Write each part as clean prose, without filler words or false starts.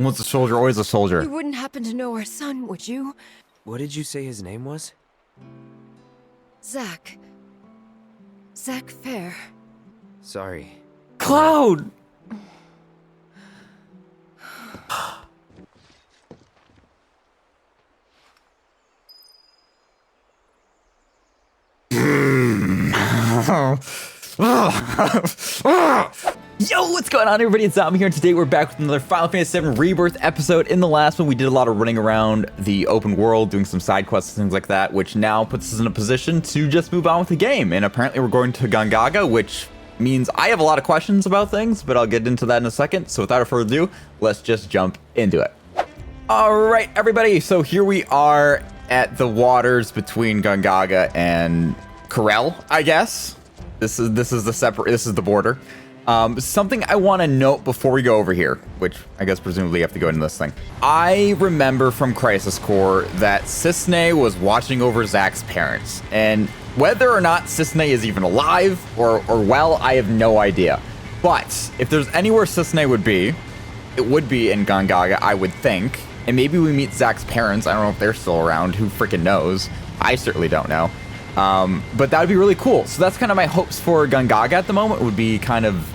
Once a soldier, always a soldier. You wouldn't happen to know our son, would you? What did you say his name was? Zack. Zack Fair. Sorry. Cloud! Yo, what's going on, everybody? It's Zombie here, and today we're back with another Final Fantasy VII Rebirth episode. In the last one, we did a lot of running around the open world, doing some side quests and things like that, which now puts us in a position to just move on with the game. And apparently we're going to Gongaga, which means I have a lot of questions about things, but I'll get into that in a second. So without further ado, let's just jump into it. All right, everybody. So here we are at the waters between Gongaga and Corel, I guess. This is the border. Something I want to note before we go over here, which I guess presumably you have to go into this thing. I remember from Crisis Core that Cissnei was watching over Zack's parents, and whether or not Cissnei is even alive or well, I have no idea. But if there's anywhere Cissnei would be, it would be in Gongaga, I would think. And maybe we meet Zack's parents. I don't know if they're still around. Who freaking knows? I certainly don't know. But that would be really cool. So that's kind of my hopes for Gongaga at the moment, would be kind of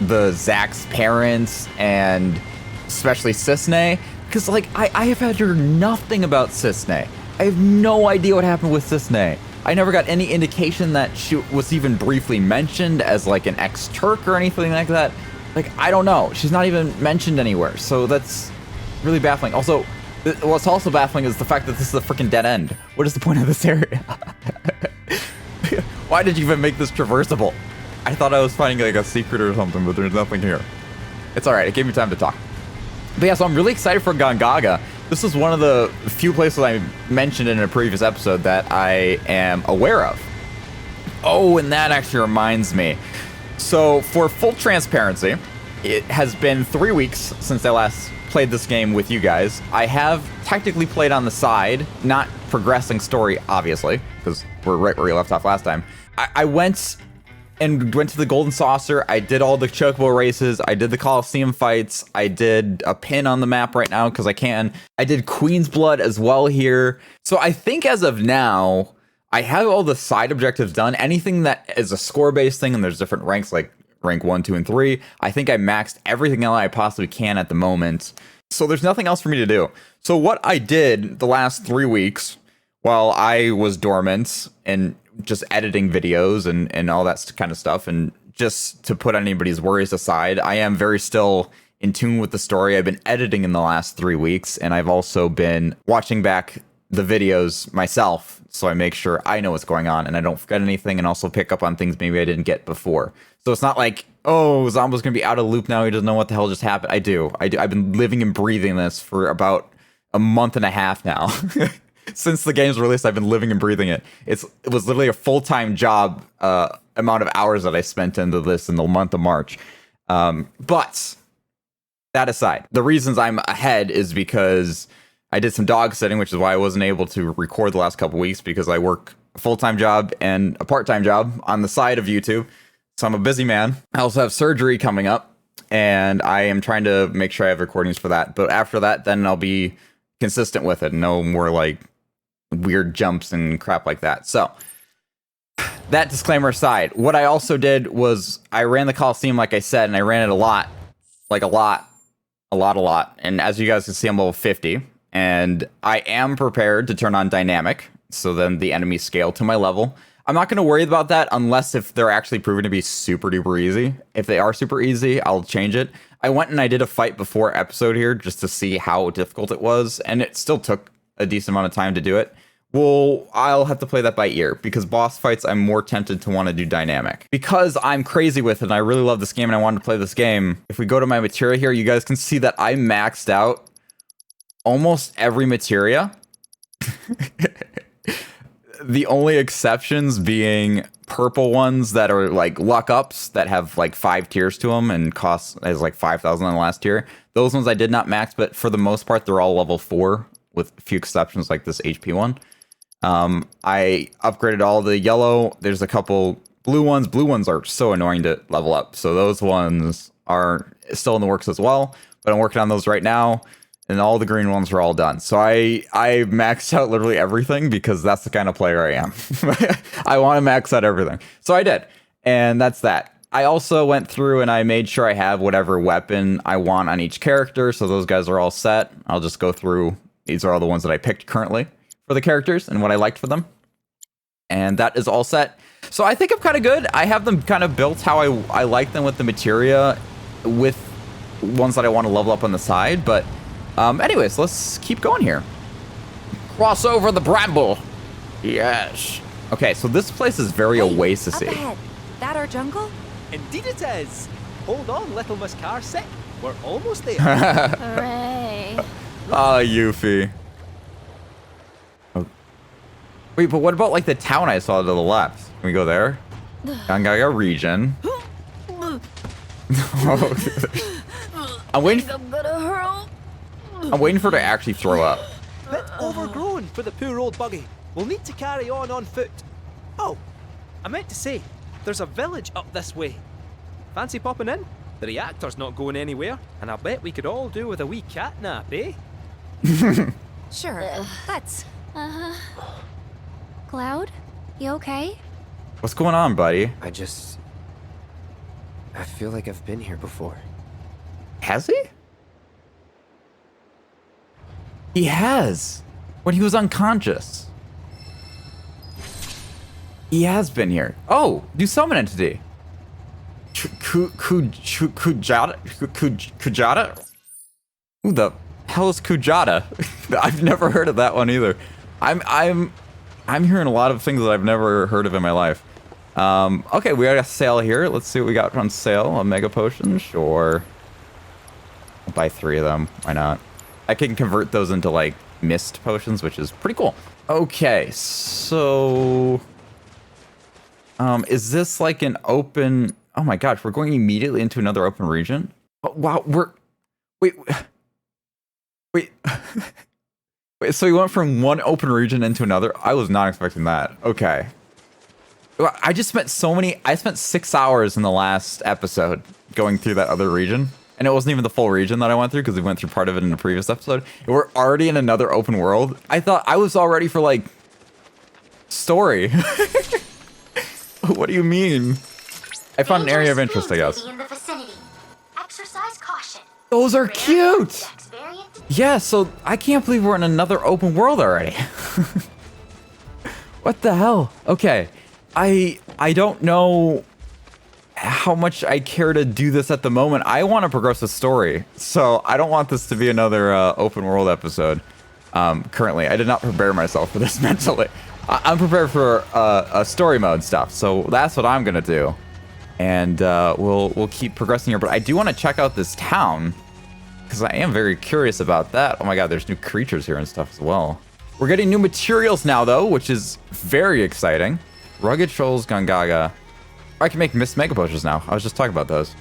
the Zack's parents and especially Cissnei. Because, like, I have heard nothing about Cissnei. I have no idea what happened with Cissnei. I never got any indication that she was even briefly mentioned as, like, an ex-Turk or anything like that. Like, I don't know. She's not even mentioned anywhere. So that's really baffling. Also, what's also baffling is the fact that this is a freaking dead end. What is the point of this area? Why did you even make this traversable? I thought I was finding like a secret or something, but there's nothing here. It's alright, it gave me time to talk. But yeah, so I'm really excited for Gongaga. This is one of the few places I mentioned in a previous episode that I am aware of. Oh, and that actually reminds me. So, for full transparency, it has been 3 weeks since I last played this game with you guys. I have technically played on the side, not progressing story, obviously, because we're right where we left off last time. I went to the Golden Saucer. I did all the Chocobo races. I did the Coliseum fights. I did a pin on the map right now because I can. I did Queen's Blood as well here. So I think as of now, I have all the side objectives done. Anything that is a score-based thing, and there's different ranks like rank 1, 2, and 3. I think I maxed everything else I possibly can at the moment. So there's nothing else for me to do. So what I did the last 3 weeks while I was dormant and just editing videos and all that kind of stuff, and just to put anybody's worries aside, I am very still in tune with the story. I've been editing in the last 3 weeks, and I've also been watching back the videos myself, so I make sure I know what's going on and I don't forget anything, and also pick up on things maybe I didn't get before. So it's not like, oh, Zombo's gonna be out of the loop now, he doesn't know what the hell just happened. I do. I've been living and breathing this for about a month and a half now. Since the game's released, I've been living and breathing it. It was literally a full-time job amount of hours that I spent into this in the month of March. But that aside, the reasons I'm ahead is because I did some dog sitting, which is why I wasn't able to record the last couple weeks, because I work a full-time job and a part-time job on the side of YouTube. So I'm a busy man. I also have surgery coming up, and I am trying to make sure I have recordings for that. But after that, then I'll be consistent with it. No more like weird jumps and crap like that. So that disclaimer aside, what I also did was I ran the Coliseum, like I said, and I ran it a lot. And as you guys can see, I'm level 50. And I am prepared to turn on dynamic, so then the enemies scale to my level. I'm not going to worry about that unless if they're actually proven to be super duper easy. If they are super easy, I'll change it. I went and I did a fight before episode here just to see how difficult it was, and it still took a decent amount of time to do it. Well, I'll have to play that by ear, because boss fights, I'm more tempted to want to do dynamic. Because I'm crazy with it, and I really love this game, and I wanted to play this game. If we go to my materia here, you guys can see that I maxed out almost every materia. The only exceptions being purple ones that are like luck ups that have like 5 tiers to them and cost as like 5,000 on the last tier. Those ones I did not max, but for the most part, they're all level 4 with a few exceptions like this HP one. I upgraded all the yellow. There's a couple blue ones. Blue ones are so annoying to level up. So those ones are still in the works as well. but I'm working on those right now, and all the green ones are all done. So I maxed out literally everything because that's the kind of player I am. I want to max out everything. So I did, and that's that. I also went through and I made sure I have whatever weapon I want on each character, so those guys are all set. I'll just go through. These are all the ones that I picked currently for the characters and what I liked for them. And that is all set. So I think I'm kind of good. I have them kind of built how I like them with the materia, with ones that I want to level up on the side. But anyways, let's keep going here. Cross over the bramble. Yes. Okay, so this place is very oasis-y. Up ahead. That our jungle? Indeed it is. Hold on, little Miss Carsick. We're almost there. Hooray. Ah, Yuffie. Oh. Wait, but what about like the town I saw to the left? Can we go there? Gangaga region. I'm waiting for her to actually throw up. Bit overgrown for the poor old buggy. We'll need to carry on foot. Oh, I meant to say, there's a village up this way. Fancy popping in? The reactor's not going anywhere, and I bet we could all do with a wee cat nap, eh? Sure. Let's. Cloud? You okay? What's going on, buddy? I feel like I've been here before. Has he? He has. When he was unconscious. He has been here. Oh, new summon entity. Kujata? Who the hell is Kujata? I've never heard of that one either. I'm hearing a lot of things that I've never heard of in my life. Okay, we got a sale here. Let's see what we got on sale. A mega potion, sure. I'll buy 3 of them. Why not? I can convert those into like mist potions, which is pretty cool. Okay, so is this like an open? Oh my gosh, we're going immediately into another open region. Oh, wow, wait. Wait, so we went from one open region into another? I was not expecting that. Okay. I spent 6 hours in the last episode going through that other region. And it wasn't even the full region that I went through because we went through part of it in the previous episode. And we're already in another open world. I thought I was all ready for like story. What do you mean? I found an area of interest, I guess. Those are cute! Yeah, so I can't believe we're in another open world already. What the hell? Okay, I don't know how much I care to do this at the moment. I want to progress the story, so I don't want this to be another open world episode. Currently, I did not prepare myself for this mentally. I'm prepared for a story mode stuff, so that's what I'm gonna do. And we'll keep progressing here, but I do want to check out this town because I am very curious about that. Oh my god, there's new creatures here and stuff as well. We're getting new materials now though, which is very exciting. Rugged Trolls, Gangaga. I can make mist mega potions now. I was just talking about those.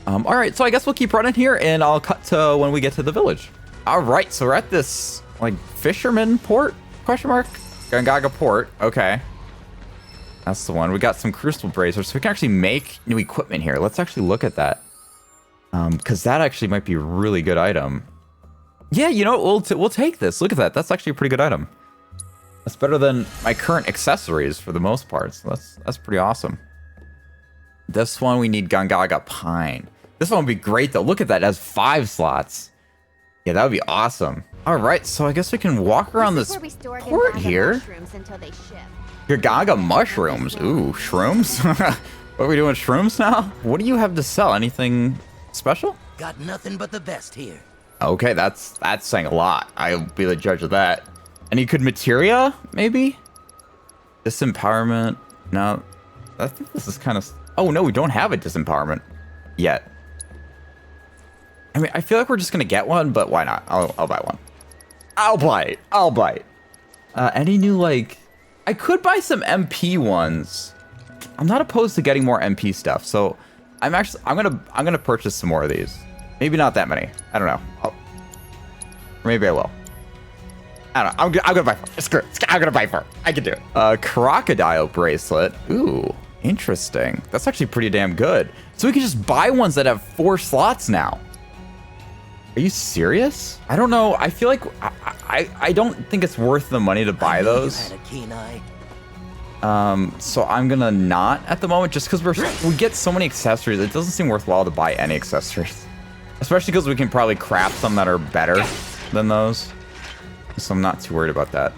All right, so I guess we'll keep running here and I'll cut to when we get to the village. All right, so we're at this like fisherman port, question mark? Gangaga port, okay. That's the one. We got some crucible bracers, so we can actually make new equipment here. Let's actually look at that. Because that actually might be a really good item. Yeah, you know, we'll take this. Look at that. That's actually a pretty good item. That's better than my current accessories for the most part. So that's pretty awesome. This one, we need Gangaga Pine. This one would be great, though. Look at that. It has 5 slots. Yeah, that would be awesome. All right, so I guess we can walk around this port here. Gangaga mushrooms. Ooh, shrooms? What are we doing with shrooms now? What do you have to sell? Anything special? Got nothing but the best here. Okay, that's saying a lot. I'll be the judge of that. Any good materia, maybe? Disempowerment. No, I think this is kind of... Oh, no, we don't have a disempowerment yet. I mean, I feel like we're just going to get one, but why not? I'll buy one. I'll buy it. Any new, like... I could buy some MP ones. I'm not opposed to getting more MP stuff, so I'm gonna purchase some more of these. Maybe not that many. I don't know. Or maybe I will. I don't know. I'm gonna buy 4. Screw it. I'm gonna buy 4. I can do it. Crocodile bracelet. Ooh, interesting. That's actually pretty damn good. So we can just buy ones that have 4 slots now. Are you serious? I don't know. I feel like I don't think it's worth the money to buy those. You had a keen eye. So I'm gonna not at the moment, just because we get so many accessories. It doesn't seem worthwhile to buy any accessories, especially because we can probably craft some that are better than those. So I'm not too worried about that.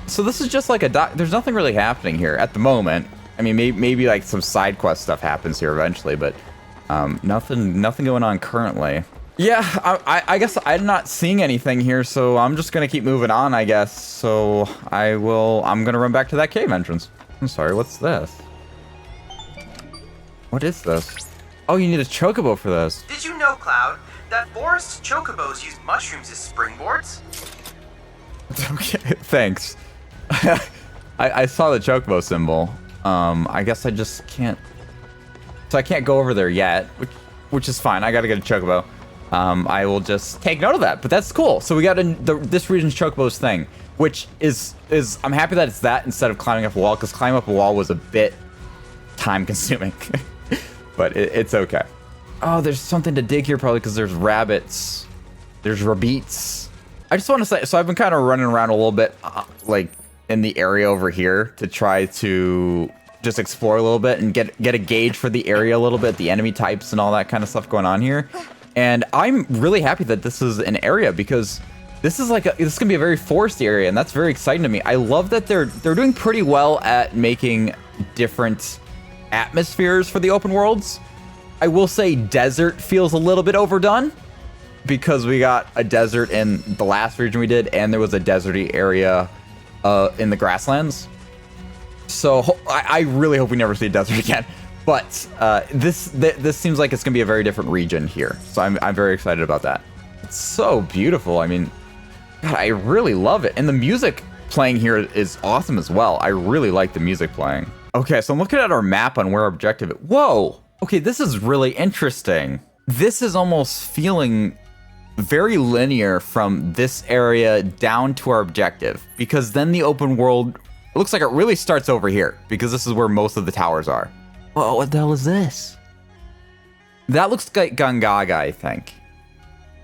So this is just like there's nothing really happening here at the moment. I mean, maybe like some side quest stuff happens here eventually, but nothing going on currently. Yeah, I guess I'm not seeing anything here, so I'm just gonna keep moving on, I guess. So I'm gonna run back to that cave entrance. I'm sorry, what's this? What is this? Oh, you need a chocobo for this. Did you know, Cloud, that forest chocobos use mushrooms as springboards? Okay, thanks. I saw the chocobo symbol. I guess I just can't. So I can't go over there yet, which is fine. I gotta get a chocobo. I will just take note of that, but that's cool. So we got this region's chocobos thing, which is I'm happy that it's that instead of climbing up a wall, because climbing up a wall was a bit time consuming, but it's okay. Oh, there's something to dig here probably because there's rabbits, there's rabbits. I just want to say, so I've been kind of running around a little bit, like in the area over here to try to just explore a little bit and get a gauge for the area a little bit, the enemy types and all that kind of stuff going on here. And I'm really happy that this is an area, because this is this gonna be a very foresty area, and that's very exciting to me. I love that they're doing pretty well at making different atmospheres for the open worlds. I will say desert feels a little bit overdone, because we got a desert in the last region we did, and there was a deserty area in the grasslands. So I really hope we never see a desert again. But this seems like it's gonna be a very different region here, so I'm very excited about that. It's so beautiful. I mean, God, I really love it, and the music playing here is awesome as well. I really like the music playing. Okay, so I'm looking at our map on where our objective is. Whoa. Okay, this is really interesting. This is almost feeling very linear from this area down to our objective, because then the open world, it looks like it really starts over here, because this is where most of the towers are. Whoa, what the hell is this? That looks like Gongaga, I think.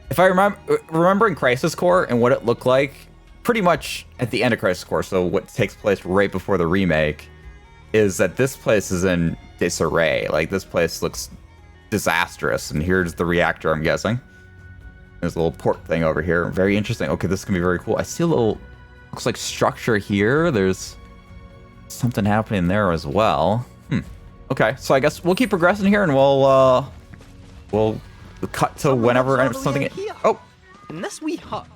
If I remember in Crisis Core and what it looked like, pretty much at the end of Crisis Core, so what takes place right before the remake, is that this place is in disarray. Like, this place looks disastrous, and here's the reactor, I'm guessing. There's a little port thing over here. Very interesting. Okay, this is gonna be very cool. I see a little, looks like structure here. There's something happening there as well. Okay, so I guess we'll keep progressing here, and we'll cut to whenever something. Oh, in this wee hut.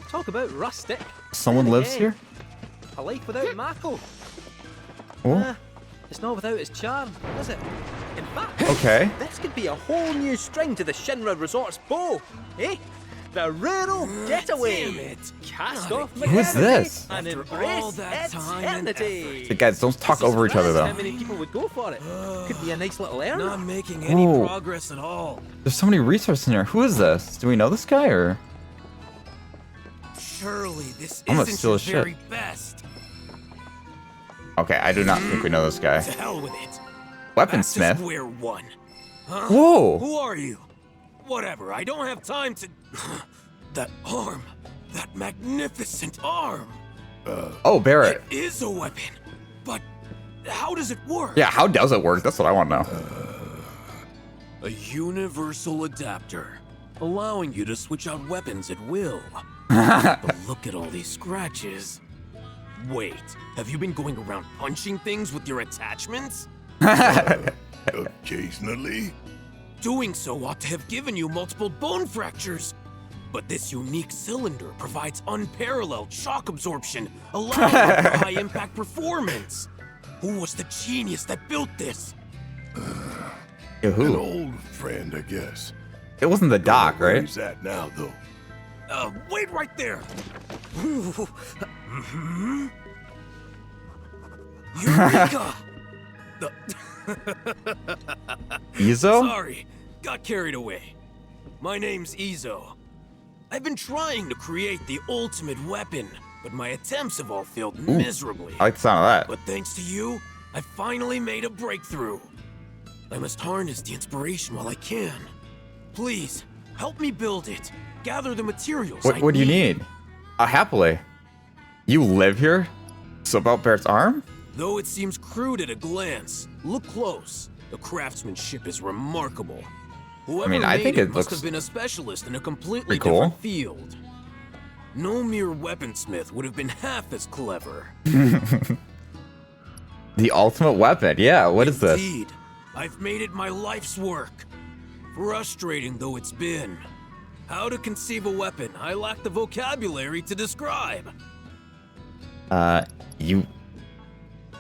Talk about rustic. Someone lives here? A life without Mako. Oh. It's not without its charm, is it? In fact, Okay. this could be a whole new string to the Shinra Resort's bow, eh? The rural getaway. Damn it. Cast off Who is this? and After embrace all that time and eternity. Hey, guys, don't talk over each other, How though. many people would go for it? Could be a nice little errand. Not making any Whoa. progress at all. There's so many resources in here. Who is this? Do we know this guy, or? Surely this I'm gonna isn't steal your his shit. very best. Okay, I do not think we know this guy. To hell with it. Weaponsmith. Back to square one. Huh? Whoa. Who are you? Whatever, I don't have time to... That arm. That magnificent arm. Oh, Barrett. It is a weapon. But how does it work? Yeah, how does it work? That's what I want to know. A universal adapter, allowing you to switch out weapons at will. But look at all these scratches. Wait, have you been going around punching things with your attachments? Occasionally. Doing so ought to have given you multiple bone fractures. But this unique cylinder provides unparalleled shock absorption, allowing for high impact performance. Who was the genius that built this? Yeah, An who? old friend, I guess. It wasn't the doc, Where right? he's at now, though. Wait right there. Eureka! Izo? Sorry, got carried away. My name's Izo. I've been trying to create the ultimate weapon, but my attempts have all failed miserably. I like the sound of that. But thanks to you, I finally made a breakthrough. I must harness the inspiration while I can. Please, Help me build it. Gather the materials. What do you need? Happily. You live here? So about Barrett's arm? Though it seems crude at a glance, look close. The craftsmanship is remarkable. Whoever I made think it it must looks have been a specialist in a completely pretty cool. different field. No mere weaponsmith would have been half as clever. The ultimate weapon. Yeah, what is this? Indeed, I've made it my life's work. Frustrating though it's been. How to conceive a weapon I lack the vocabulary to describe. You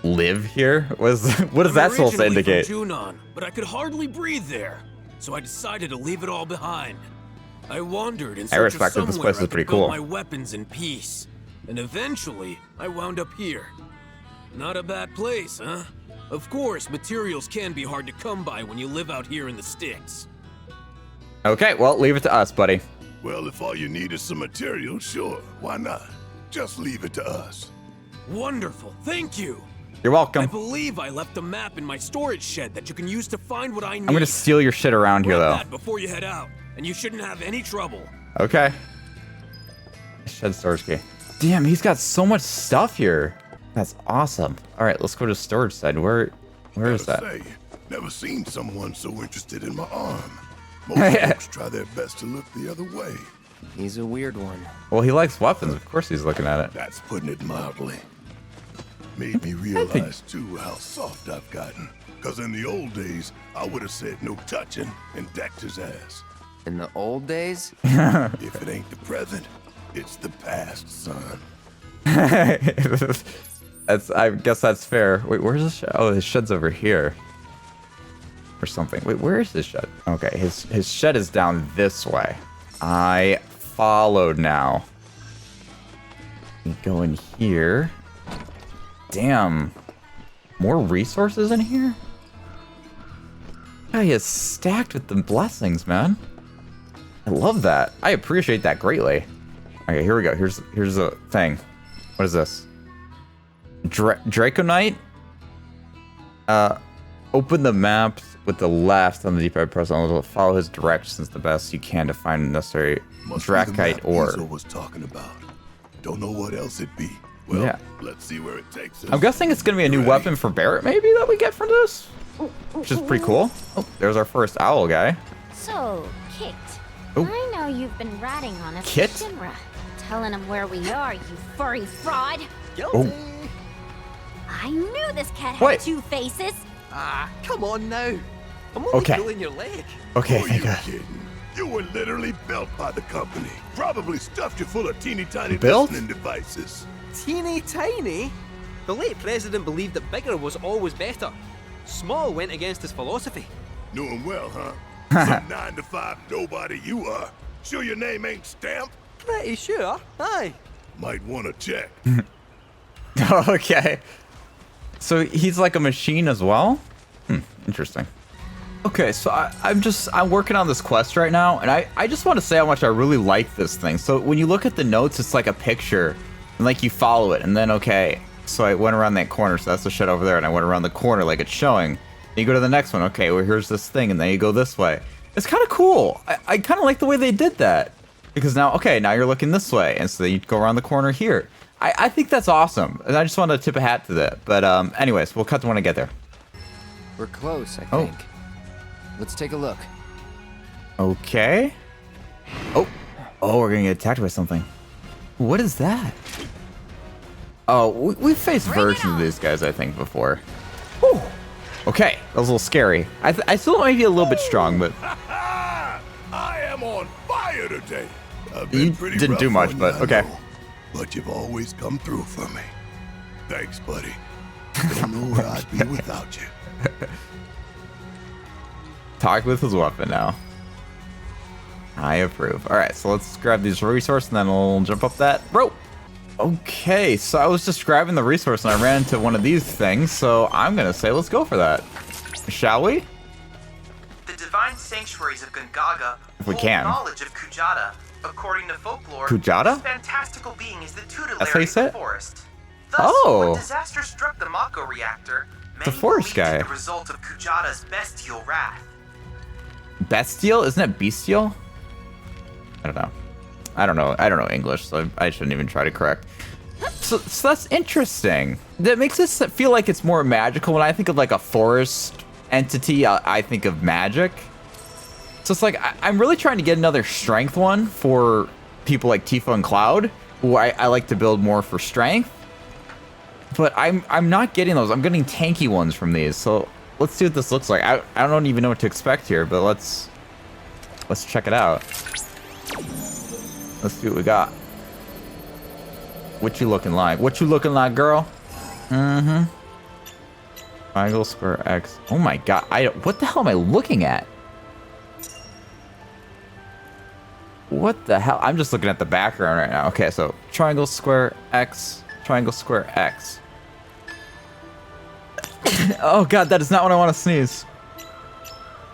live here? What is that supposed to Originally indicate? from Junon, but I could hardly breathe there, so I decided to leave it all behind. I wandered in search of Retrospective, this somewhere place I is could pretty build cool. my weapons in peace, and eventually I wound up here. Not a bad place, huh? Of course, materials can be hard to come by when you live out here in the sticks. Okay, well, leave it to us, buddy. Well, if all you need is some material, sure, why not? Just leave it to us. Wonderful, thank you. You're welcome. I believe I left a map in my storage shed that you can use to find what I need. I'm gonna steal your shit around here, Grab though. that before you head out, and you shouldn't have any trouble. Okay. Shed storage key. Damn, he's got so much stuff here. That's awesome. All right, let's go to storage side. Where is that? Say, never seen someone so interested in my arm. Most folks try their best to look the other way. He's a weird one. Well, he likes weapons. Of course he's looking at it. That's putting it mildly. Made me realize, too, how soft I've gotten. Because in the old days, I would have said no touching and decked his ass. In the old days? If it ain't the present, it's the past, son. I guess that's fair. Wait, where's the shed? Oh, his shed's over here. Or something. Wait, where is his shed? Okay, his shed is down this way. I followed now. You go in here. Damn. More resources in here? Yeah, he is stacked with the blessings, man. I love that. I appreciate that greatly. Okay, here we go. Here's a thing. What is this? Draconite? Open the maps with the left on the D-pad, press on, follow his directions the best you can to find the necessary Must be the Drakite map ore. Diesel was talking about. Don't know what else it'd be. Well, Yeah. let's see where it takes us. I'm guessing it's gonna be a new Ready? weapon for Barrett, maybe, that we get from this? Which is pretty cool. Oh, there's our first owl guy. So, Kit, Oh. I know you've been ratting on us Kit? at Shinra, telling him where we are, you furry fraud. Guilty. I knew this cat had Wait. 2 faces. Ah, come on now. I'm only Okay. pulling your leg. Okay, Who are thank you God. kidding? You were literally built by the company. Probably stuffed you full of teeny tiny Built? listening devices. Teeny tiny? The late president believed that bigger was always better. Small went against his philosophy. Knew him well, huh? Some 9-to-5 nobody you are. Sure your name ain't stamped? Pretty sure, aye. Might want to check. Okay. So he's like a machine as well? Interesting. Okay, so I'm working on this quest right now, and I just want to say how much I really like this thing. So when you look at the notes, it's like a picture, and like you follow it, and then, okay, so I went around that corner, so that's the shit over there, and I went around the corner like it's showing. Then you go to the next one, okay, well, here's this thing, and then you go this way. It's kind of cool. I kind of like the way they did that. Because now, okay, now you're looking this way, and so you go around the corner here. I think that's awesome, and I just want to tip a hat to that. But anyways, we'll cut to when I get there. We're close, I Oh. think. Let's take a look. Okay. Oh, we're gonna get attacked by something. What is that? Oh, we've faced versions of these guys, I think, before. Whew. Okay, that was a little scary. I still might be a little bit strong, but I am on fire today. I've You been pretty didn't do rough much, on but you, I okay. know. But you've always come through for me. Thanks, buddy. Don't know where I'd be without you. talk with his weapon now. I approve. All right, so let's grab these resources, and then we'll jump up that rope. Okay, so I was just grabbing the resource, and I ran into one of these things, so I'm gonna say let's go for that. Shall we? The divine sanctuaries of Gongaga If we hold can. knowledge of Kujata. According to folklore, Kujata? this fantastical being is the That's how you tutelary of say the it? forest. Thus, Oh. when disaster struck the Mako reactor, The many forest believed guy. it the result of Kujata's bestial wrath. Bestial? Isn't it bestial? I don't know English, so I shouldn't even try to correct. So that's interesting. That makes it feel like it's more magical. When I think of like a forest entity, I think of magic. So it's like I'm really trying to get another strength one for people like Tifa and Cloud, who I like to build more for strength. But I'm not getting those. I'm getting tanky ones from these. So let's see what this looks like. I don't even know what to expect here, but let's check it out. Let's see what we got. What you looking like? What you looking like, girl? Mm-hmm. Triangle, square, X. Oh my god. What the hell am I looking at? What the hell? I'm just looking at the background right now. Okay, so triangle, square, X. Triangle, square, X. Oh god, that is not what I want to sneeze.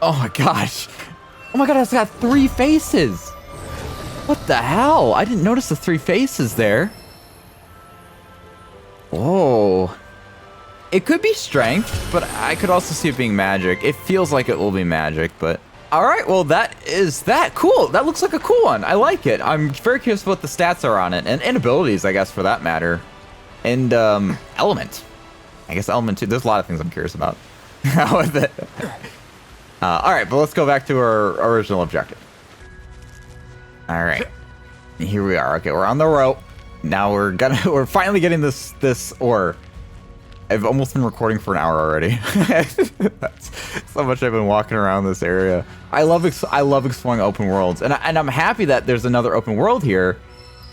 Oh my gosh. Oh my god, it's got 3 faces. What the hell? I didn't notice the 3 faces there. Whoa. It could be strength, but I could also see it being magic. It feels like it will be magic, but... Alright, well that is that. Cool. That looks like a cool one. I like it. I'm very curious what the stats are on it. And abilities, I guess, for that matter. And, element. I guess element too. There's a lot of things I'm curious about. With it. Alright, but let's go back to our original objective. Alright. Here we are. Okay, we're on the rope. Now we're finally getting this ore. I've almost been recording for an hour already. That's so much I've been walking around this area. I love exploring open worlds, and I'm happy that there's another open world here.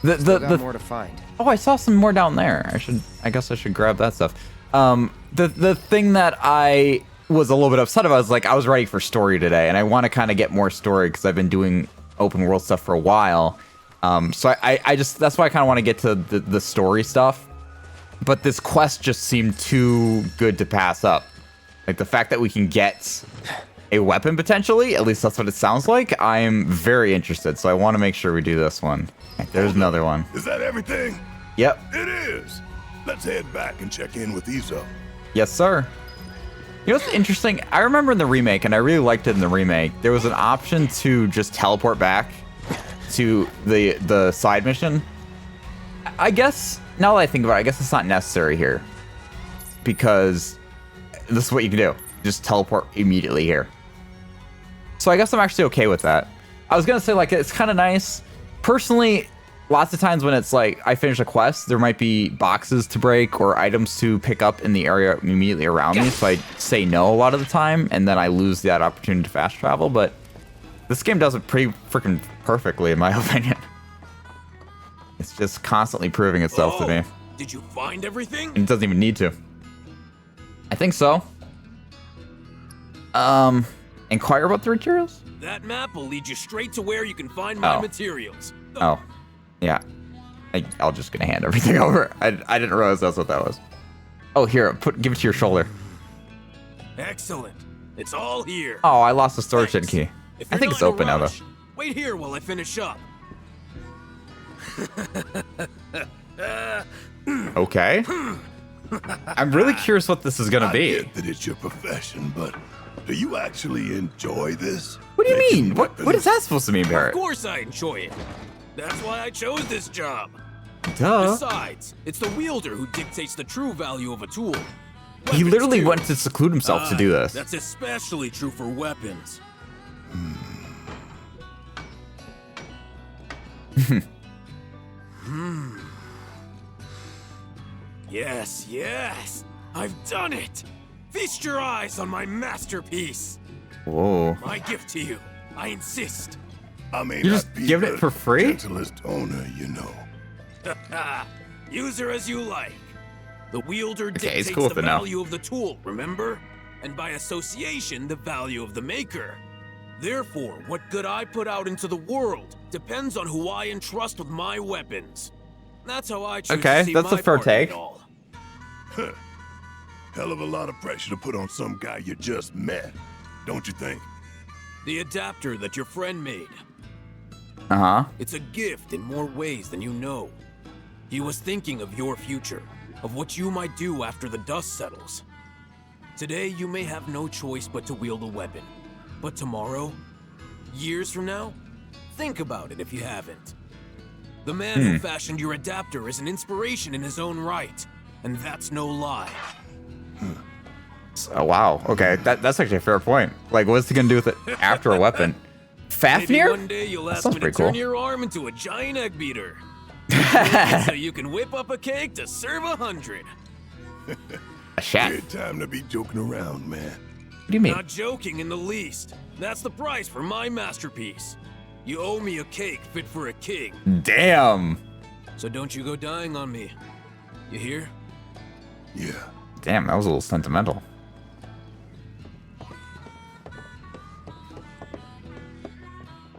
Still got more to find. Oh, I saw some more down there. I guess I should grab that stuff. The thing that I was a little bit upset about is like I was ready for story today, and I want to kind of get more story because I've been doing open world stuff for a while. So I just that's why I kind of want to get to the story stuff. But this quest just seemed too good to pass up. Like the fact that we can get a weapon potentially, at least that's what it sounds like. I am very interested, so I want to make sure we do this one. Okay, there's another one. Is that everything? Yep. It is. Let's head back and check in with Izo. Yes, sir. You know what's interesting? I remember in the remake, and I really liked it in the remake, there was an option to just teleport back to the side mission. I guess, now that I think about it, I guess it's not necessary here. Because this is what you can do. Just teleport immediately here. So I guess I'm actually okay with that. I was going to say, like, it's kind of nice. Personally, lots of times when it's like I finish a quest, there might be boxes to break or items to pick up in the area immediately around me. So I say no a lot of the time, and then I lose that opportunity to fast travel. But this game does it pretty freaking perfectly, in my opinion. It's just constantly proving itself to me. Did you find everything? And it doesn't even need to. I think so. Inquire about the materials? That map will lead you straight to where you can find my materials. Oh, yeah. I'm just gonna hand everything over. I didn't realize that's what that was. Oh, here, give it to your shoulder. Excellent. It's all here. Oh, I lost the storage key. I think it's open now, though. Wait here while I finish up. Okay. I'm really curious what this is gonna be. I get that it's your profession, but do you actually enjoy this? What do you mean? What is that supposed to mean, Barrett? Of course I enjoy it. That's why I chose this job. Duh. Besides, it's the wielder who dictates the true value of a tool. He literally too. went to seclude himself to do this. That's especially true for weapons. Yes, I've done it. Feast your eyes on my masterpiece. Whoa. My gift to you. I insist. I mean, You just give it for free? Gentlest owner, you know. Use her as you like. The wielder he's dictates cool with the it now. value of the tool, remember? And by association, the value of the maker. Therefore, what good I put out into the world depends on who I entrust with my weapons. That's how I choose to see that's my a fair part in it take. all. Hell of a lot of pressure to put on some guy you just met, don't you think? The adapter that your friend made. Uh-huh. It's a gift in more ways than you know. He was thinking of your future, of what you might do after the dust settles. Today, you may have no choice but to wield a weapon. But tomorrow, years from now, Think about it if you haven't. The man who fashioned your adapter is an inspiration in his own right, and that's no lie. Oh, wow. Okay, that's actually a fair point. Like, what's he gonna do with it after a weapon? Maybe Fafnir? one day you'll That ask sounds me to pretty turn cool. your arm into a giant egg beater. So you can whip up a cake to serve 100. A chef. Weird time to be joking around, man. What do you mean? Not joking in the least. That's the price for my masterpiece. You owe me a cake fit for a king. Damn. So don't you go dying on me. You hear? Yeah. Damn, that was a little sentimental.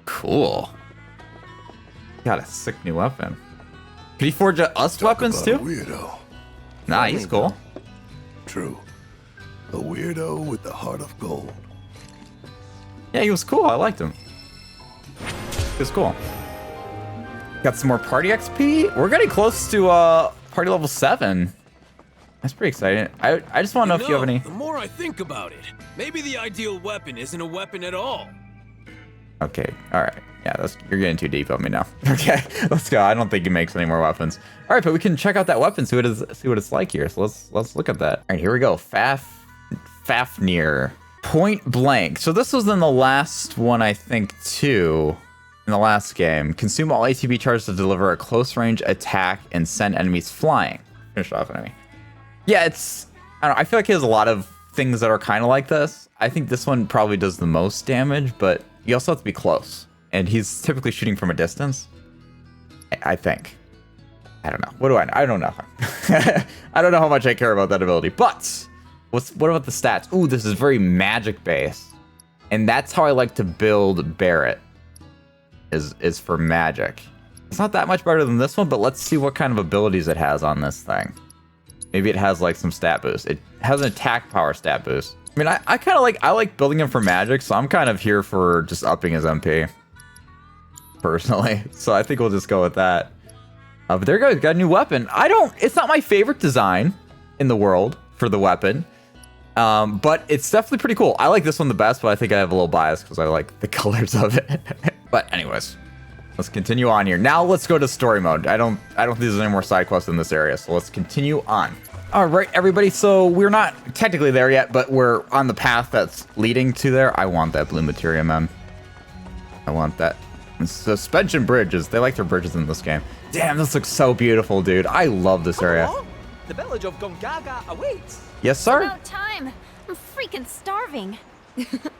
Cool. Got a sick new weapon. Could he forge us Talk weapons about too? a weirdo. Nah, he's cool. True. A weirdo with the heart of gold. Yeah, he was cool. I liked him. He was cool. Got some more party XP. We're getting close to party level 7. That's pretty exciting. I just want to know if you have any. The more I think about it, maybe the ideal weapon isn't a weapon at all. Okay, all right. Yeah, you're getting too deep on me now. Okay, let's go. I don't think he makes any more weapons. All right, but we can check out that weapon, see what it's like here. So let's look at that. All right, here we go. Fafnir. Point blank. So this was in the last one, I think, too. In the last game, consume all ATB charges to deliver a close range attack and send enemies flying. Finish off enemy. Yeah, I don't know. I feel like he has a lot of things that are kind of like this. I think this one probably does the most damage, but you also have to be close. And he's typically shooting from a distance. I think. I don't know. What do I know? I don't know. I don't know how much I care about that ability. But what about the stats? Ooh, this is very magic based. And that's how I like to build Barrett. Is for magic. It's not that much better than this one, but let's see what kind of abilities it has on this thing. Maybe it has like some stat boost. It has an attack power stat boost. I mean, I kind of like building him for magic, so I'm kind of here for just upping his MP. Personally. So I think we'll just go with that. But there you go, he's got a new weapon. It's not my favorite design in the world for the weapon. But it's definitely pretty cool. I like this one the best, but I think I have a little bias because I like the colors of it. But anyways, let's continue on here. Now let's go to story mode. I don't think there's any more side quests in this area, so let's continue on. All right, everybody. So we're not technically there yet, but we're on the path that's leading to there. I want that blue materia, man. I want that. And suspension bridges. They like their bridges in this game. Damn, this looks so beautiful, dude. I love this area. Come along. The village of Gongaga awaits. Yes, sir. About time. I'm freaking starving.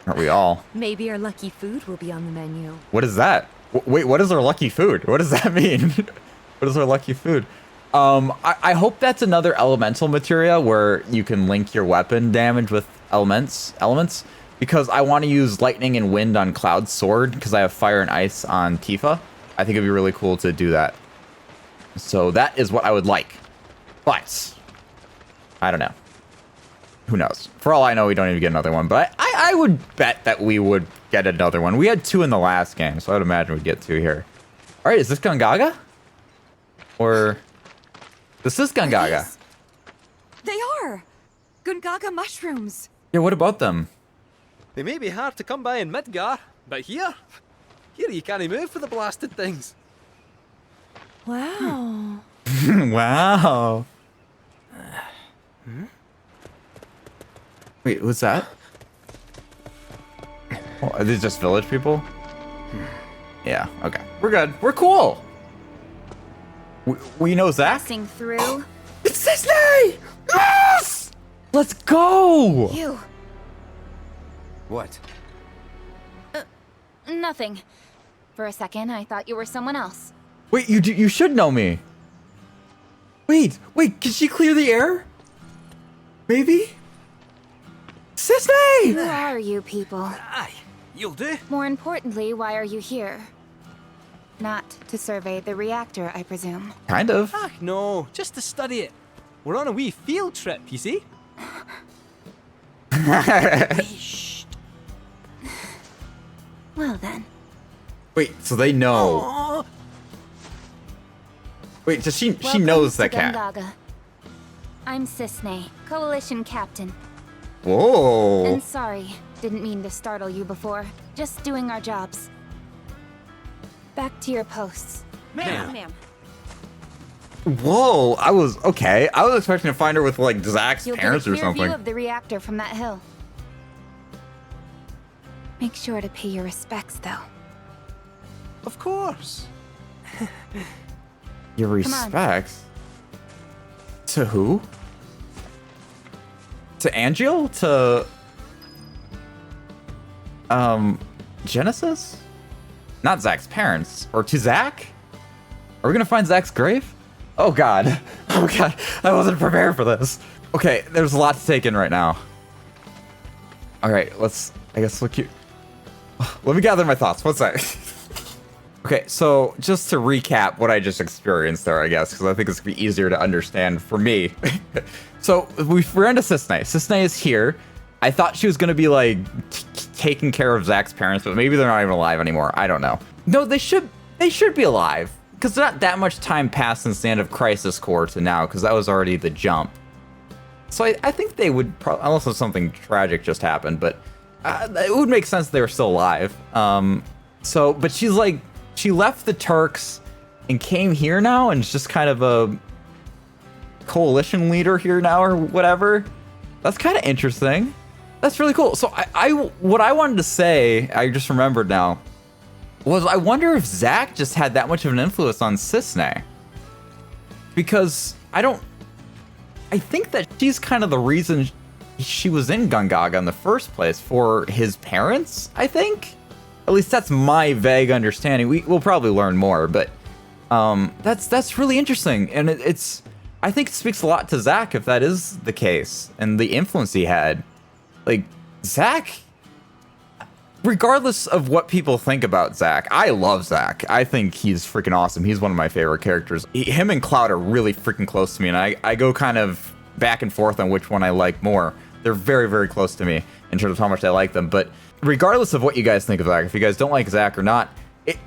Aren't we all? Maybe our lucky food will be on the menu. What is that? Wait, what is our lucky food? What does that mean? What is our lucky food? I hope that's another elemental materia where you can link your weapon damage with elements, because I want to use lightning and wind on Cloud's sword because I have fire and ice on Tifa. I think it'd be really cool to do that. So that is what I would like. But I don't know. Who knows? For all I know, we don't even get another one, but I would bet that we would get another one. We had 2 in the last game, so I would imagine we'd get 2 here. All right, is this Gongaga? Or this is Gongaga. They are! Gungaga mushrooms. Yeah, what about them? They may be hard to come by in Midgar, but here you can't move for the blasted things. Wow. Wow. Wait, what's that? Oh, are these just village people? Yeah, okay. We're good. We're cool. We know Zach? Passing through. It's Disney! Yes! Let's go! You. What? Nothing. For a second, I thought you were someone else. Wait, you should know me. Wait, can she clear the air? Maybe? Disney! Who are you people? Aye, you'll do. More importantly, why are you here? Not to survey the reactor, I presume. Kind of. Ah, no, just to study it. We're on a wee field trip, you see? Shh. Well then. Wait, so they know. Aw. Wait, does she Welcome knows to that cat? Gongaga. I'm Cisne, Coalition Captain. Whoa. And sorry, didn't mean to startle you before. Just doing our jobs. Back to your posts. Ma'am. Whoa, I was expecting to find her with like Zach's You'll parents get a or clear something. view of the reactor from that hill. Make sure to pay your respects, though. Of course. Your on. respects? To who? To Angel? To Genesis? Not Zach's parents. Or to Zach? Are we gonna find Zach's grave? Oh god. Oh god. I wasn't prepared for this. Okay, there's a lot to take in right now. Alright, I guess look you. Let me gather my thoughts. What's that? Okay, so just to recap what I just experienced there, I guess, because I think it's gonna be easier to understand for me. So we're into Cisne. Cisne is here. I thought she was gonna be like taking care of Zach's parents, but maybe they're not even alive anymore. I don't know. No, they should be alive, because not that much time passed since the end of Crisis Core to now, because that was already the jump. So I think they would probably, unless something tragic just happened, but it would make sense they were still alive. But she's like, she left the Turks and came here now and is just kind of a coalition leader here now or whatever. That's kind of interesting. That's really cool. So what I wanted to say, I just remembered now, was I wonder if Zach just had that much of an influence on Cisne. Because I think that she's kind of the reason she was in Gungaga in the first place, for his parents, I think. At least that's my vague understanding. We'll probably learn more, but that's really interesting. And I think it speaks a lot to Zach if that is the case, and the influence he had. Like, Zach, regardless of what people think about Zach, I love Zach. I think he's freaking awesome. He's one of my favorite characters. Him and Cloud are really freaking close to me, and I go kind of back and forth on which one I like more. They're very, very close to me in terms of how much I like them. But regardless of what you guys think of Zach, if you guys don't like Zach or not,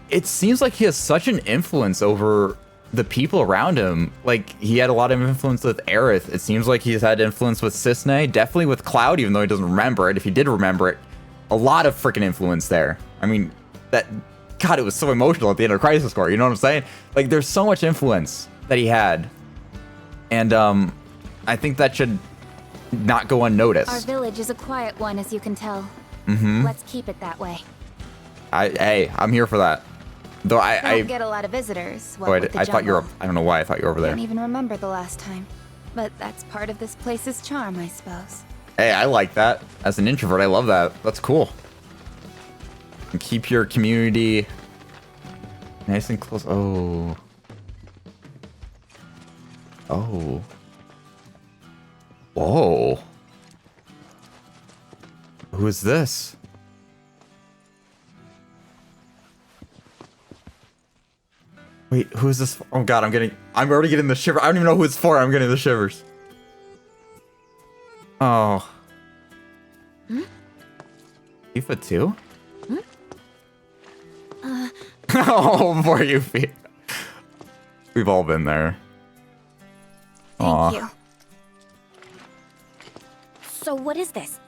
it seems like he has such an influence over the people around him. Like, he had a lot of influence with Aerith. It seems like he's had influence with Cisne, definitely with Cloud, even though he doesn't remember it. If he did remember it, a lot of freaking influence there. I mean, God, it was so emotional at the end of Crisis Core, you know what I'm saying? Like, there's so much influence that he had. And I think that should not go unnoticed. Our village is a quiet one, as you can tell. Let's keep it that way. Hey, I'm here for that. Though I don't get a lot of visitors. What I with the thought you were. jungle. I don't know why I thought you were over there. Can't even remember the last time. But that's part of this place's charm, I suppose. Hey, I like that. As an introvert, I love that. That's cool. And keep your community nice and close. Oh. Oh. Whoa. Who is this? Wait, who is this for? Oh god, I'm already getting the shiver. I don't even know who it's for. I'm getting the shivers. Oh. Yuffie too? Oh, poor Yuffie. We've all been there. Thank you. So what is this?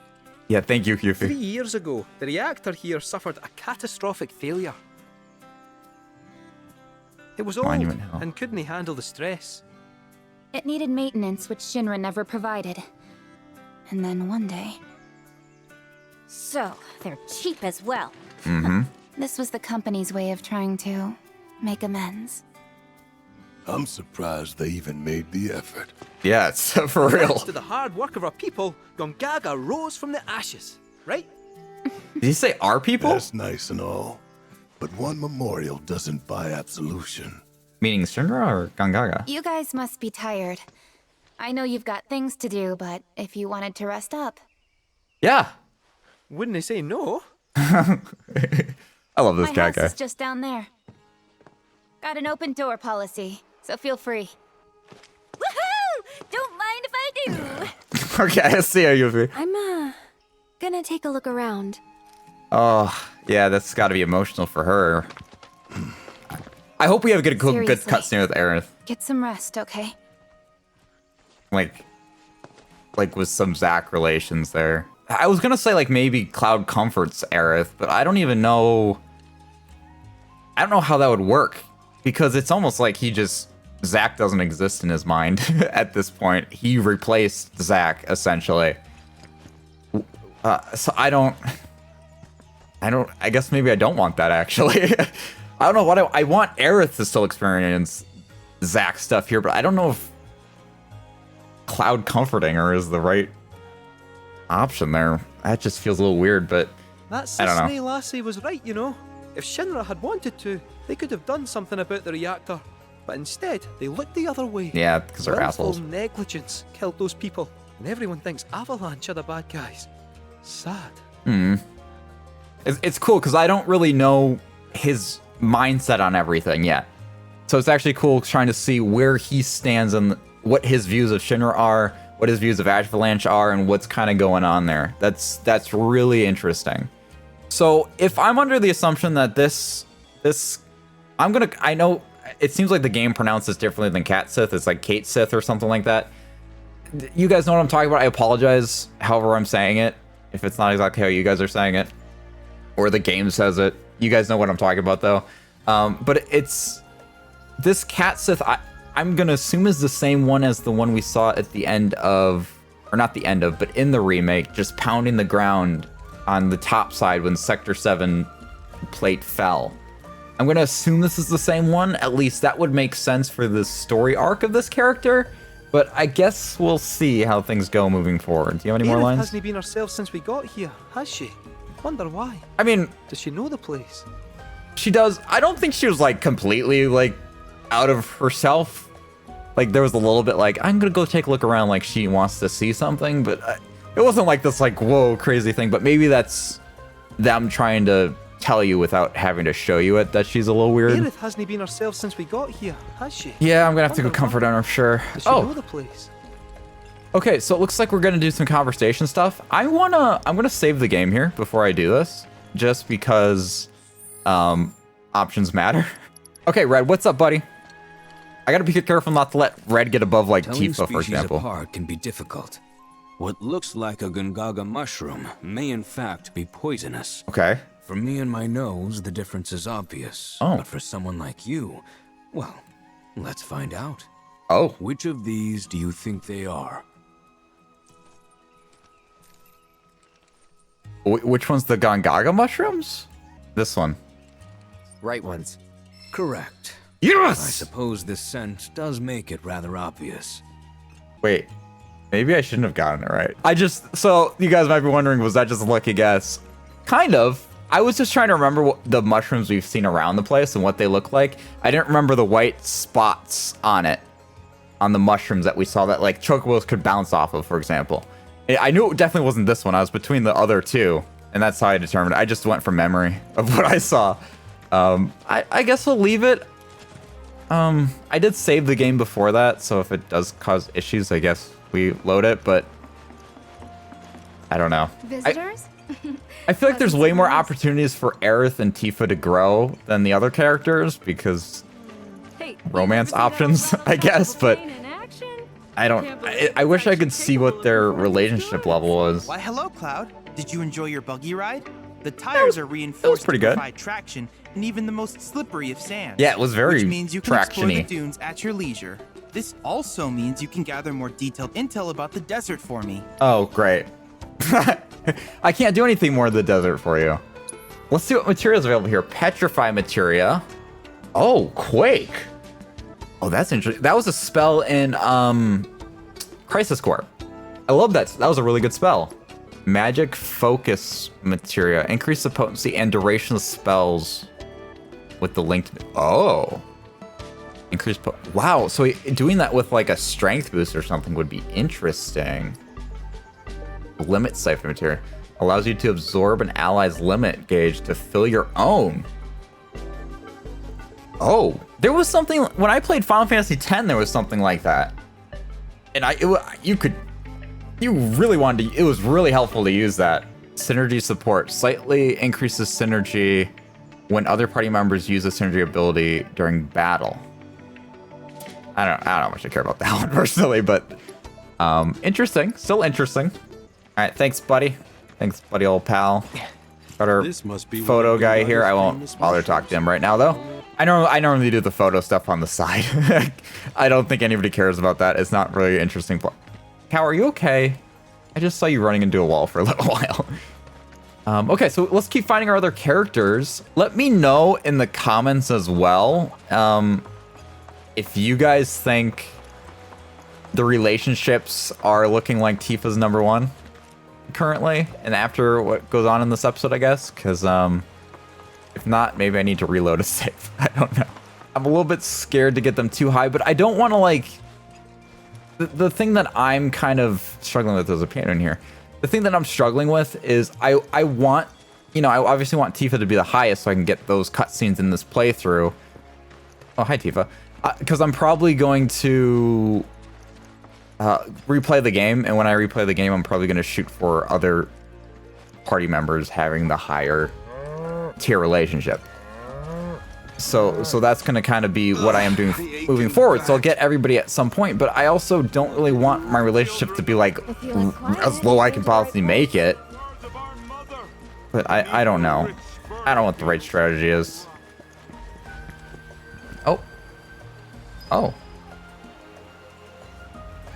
Yeah, thank you, Yuffie. 3 years ago, the reactor here suffered a catastrophic failure. It was old Monument Hill. and couldn't handle the stress. It needed maintenance, which Shinra never provided. And then one day... So, they're cheap as well. This was the company's way of trying to make amends. I'm surprised they even made the effort. Yeah, it's for real. Thanks to the hard work of our people, Gongaga rose from the ashes, right? Did he say our people? That's nice and all, but one memorial doesn't buy absolution. Meaning Shinra or Gongaga? You guys must be tired. I know you've got things to do, but if you wanted to rest up... Yeah. Wouldn't they say no? I love this My guy. house is just down there. Got an open door policy, so feel free. Woohoo! Don't mind if I do. Okay, I see how you feel. I'm, gonna take a look around. Oh, yeah, that's got to be emotional for her. I hope we have a good Seriously. cutscene with Aerith. Get some rest, okay? Like with some Zack relations there. I was gonna say like maybe Cloud comforts Aerith, but I don't even know. I don't know how that would work, because it's almost like Zack doesn't exist in his mind at this point. He replaced Zack, essentially. So I guess maybe I don't want that, actually. I don't know what I want Aerith to still experience Zack stuff here, but I don't know if Cloud comforting her is the right option there. That just feels a little weird, but That I don't know. Sisney lassie was right, you know. If Shinra had wanted to, they could have done something about the reactor. But instead, they looked the other way. Yeah, because they're Willful assholes. negligence killed those people, and everyone thinks Avalanche are the bad guys. Sad. It's cool because I don't really know his mindset on everything yet. So it's actually cool trying to see where he stands and what his views of Shinra are, what his views of Avalanche are, and what's kind of going on there. That's really interesting. So if I'm under the assumption that I know it seems like the game pronounces differently than Cat Sith. It's like Kate Sith or something like that. You guys know what I'm talking about. I apologize however I'm saying it, if it's not exactly how you guys are saying it, or the game says it. You guys know what I'm talking about though. But it's this Cat Sith, I'm gonna assume is the same one as the one we saw at the end of, or not the end of, but in the remake, just pounding the ground on the top side when Sector 7 plate fell. I'm gonna assume this is the same one. At least that would make sense for the story arc of this character. But I guess we'll see how things go moving forward. Do you have any more Aerith lines? hasn't been herself since we got here, has she? Wonder why. I mean, Does she know the place? she does. I don't think she was like completely like out of herself. Like there was a little bit like, I'm gonna go take a look around, like she wants to see something, but it wasn't like this like whoa crazy thing. But maybe that's them trying to tell you without having to show you it that she's a little weird. Aerith hasn't been herself since we got here, has she? Yeah, I'm gonna have to go Wonder comfort her, I'm sure. Does she know the place? Okay, so it looks like we're gonna do some conversation stuff. I'm gonna save the game here before I do this, just because options matter. Okay, Red, what's up, buddy? I gotta be careful not to let Red get above like Telling Tifa, for species example. apart can be difficult. What looks like a Gungaga mushroom may in fact be poisonous. Okay. For me and my nose, the difference is obvious. Oh. But for someone like you, well, let's find out. Oh. Which of these do you think they are? Which one's the Gongaga mushrooms? This one. Right ones. Correct. Yes! I suppose this scent does make it rather obvious. Wait, maybe I shouldn't have gotten it right. So you guys might be wondering, was that just a lucky guess? Kind of. I was just trying to remember what the mushrooms we've seen around the place and what they look like. I didn't remember the white spots on it, on the mushrooms that we saw that like chocobos could bounce off of, for example. I knew it definitely wasn't this one. I was between the other two, and that's how I determined it. I just went from memory of what I saw. I guess we'll leave it. I did save the game before that, so if it does cause issues, I guess we load it, but I don't know. Visitors? I feel like there's way more opportunities for Aerith and Tifa to grow than the other characters because Hey, romance options, I guess, but I wish I could see what their relationship level was. Why, hello, Cloud. Did you enjoy your buggy ride? The tires are reinforced pretty to good. provide traction in even the most slippery of sands. Yeah, it was very which means you can explore the traction-y. dunes at your leisure. This also means you can gather more detailed intel about the desert for me. Oh, great. I can't do anything more in the desert for you. Let's see what materials are available here. Petrify materia. Oh, Quake. Oh, that's interesting. That was a spell in Crisis Core. I love that. That was a really good spell. Magic focus materia. Increase the potency and duration of spells with the linked. Oh. Increase. Wow. So doing that with like a strength boost or something would be interesting. Limit siphon materia. Allows you to absorb an ally's limit gauge to fill your own. Oh. There was something when I played Final Fantasy X. There was something like that, and you really wanted to. It was really helpful to use that. Synergy support slightly increases synergy when other party members use a synergy ability during battle. I don't know how much I care about that one personally, but interesting. Still interesting. All right, thanks, buddy. Thanks, buddy, old pal. Got our This must be photo one of guy here. I Gunga's won't famous bother talking to mushrooms. him right now, though. I normally do the photo stuff on the side. I don't think anybody cares about that. It's not really interesting. Cow, are you okay? I just saw you running into a wall for a little while. Okay, so let's keep finding our other characters. Let me know in the comments as well if you guys think the relationships are looking like Tifa's #1 currently, and after what goes on in this episode, I guess, because if not, maybe I need to reload a save. I don't know. I'm a little bit scared to get them too high, but I don't want to, like... The thing that I'm kind of struggling with, there's a piano in here. The thing that I'm struggling with is I want, you know, I obviously want Tifa to be the highest so I can get those cutscenes in this playthrough. Oh, hi, Tifa. Because I'm probably going to replay the game, and when I replay the game, I'm probably going to shoot for other party members having the higher tier relationship. So that's going to kind of be what I am doing moving forward. So I'll get everybody at some point, but I also don't really want my relationship to be like as low I can possibly make it. But I don't know. I don't know what the right strategy is. Oh.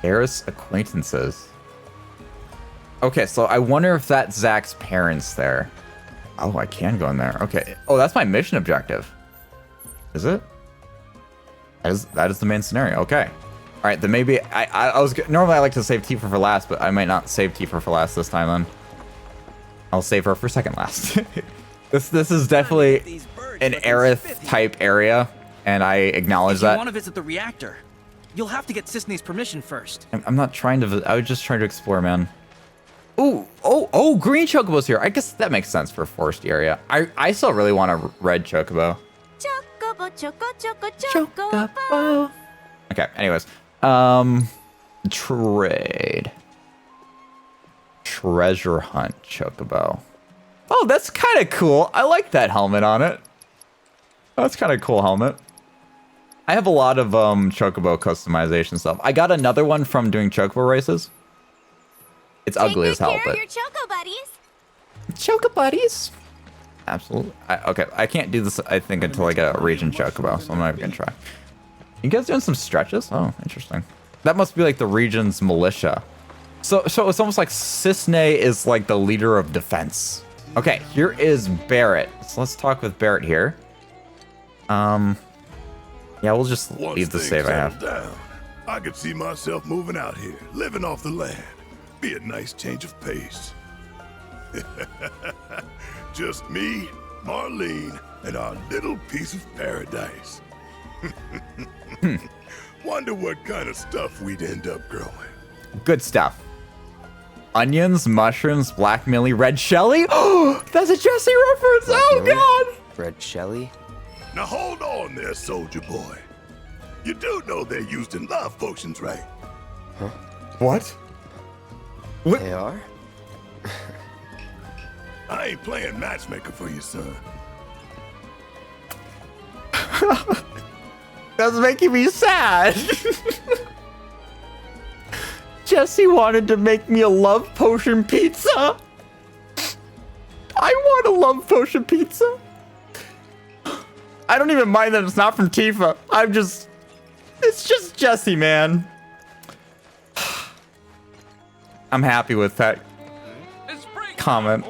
Eris acquaintances. Okay, so I wonder if that's Zack's parents there. Oh, I can go in there. Okay. Oh, that's my mission objective. Is it? That is the main scenario. Okay. All right, then maybe I was normally I like to save Tifa for last, but I might not save Tifa for last this time. Then I'll save her for second last. This is definitely an Aerith type area, and I acknowledge that. If you want to visit the reactor, you'll have to get Sisney's permission first. I'm not trying to. I was just trying to explore, man. Oh! Green Chocobo's here. I guess that makes sense for a forest area. I still really want a red Chocobo. Chocobo, choco, choco, chocobo. Okay, anyways. Trade. Treasure hunt Chocobo. Oh, that's kind of cool. I like that helmet on it. That's kind of cool helmet. I have a lot of Chocobo customization stuff. I got another one from doing Chocobo races. It's ugly as hell, Take but... good care of your choco buddies. Choco buddies. Absolutely. Okay, I can't do this, I think, until I get a region Chocobo, so I'm not even gonna try. You guys doing some stretches? Oh, interesting. That must be like the region's militia. So it's almost like Cisne is like the leader of defense. Okay, here is Barrett. So let's talk with Barrett here. Yeah, we'll just leave the save I have. Down, I could see myself moving out here, living off the land. Be a nice change of pace. Just me, Marlene, and our little piece of paradise. Wonder what kind of stuff we'd end up growing. Good stuff. Onions, mushrooms, black millie, red shelly. Oh, that's a Jesse reference. Oh, God. Red Shelly? Now hold on there, soldier boy. You do know they're used in love potions, right? Huh? What? They are? I ain't playing matchmaker for you, son. That's making me sad. Jesse wanted to make me a love potion pizza. I want a love potion pizza. I don't even mind that it's not from Tifa. It's just Jesse, man. I'm happy with that comment.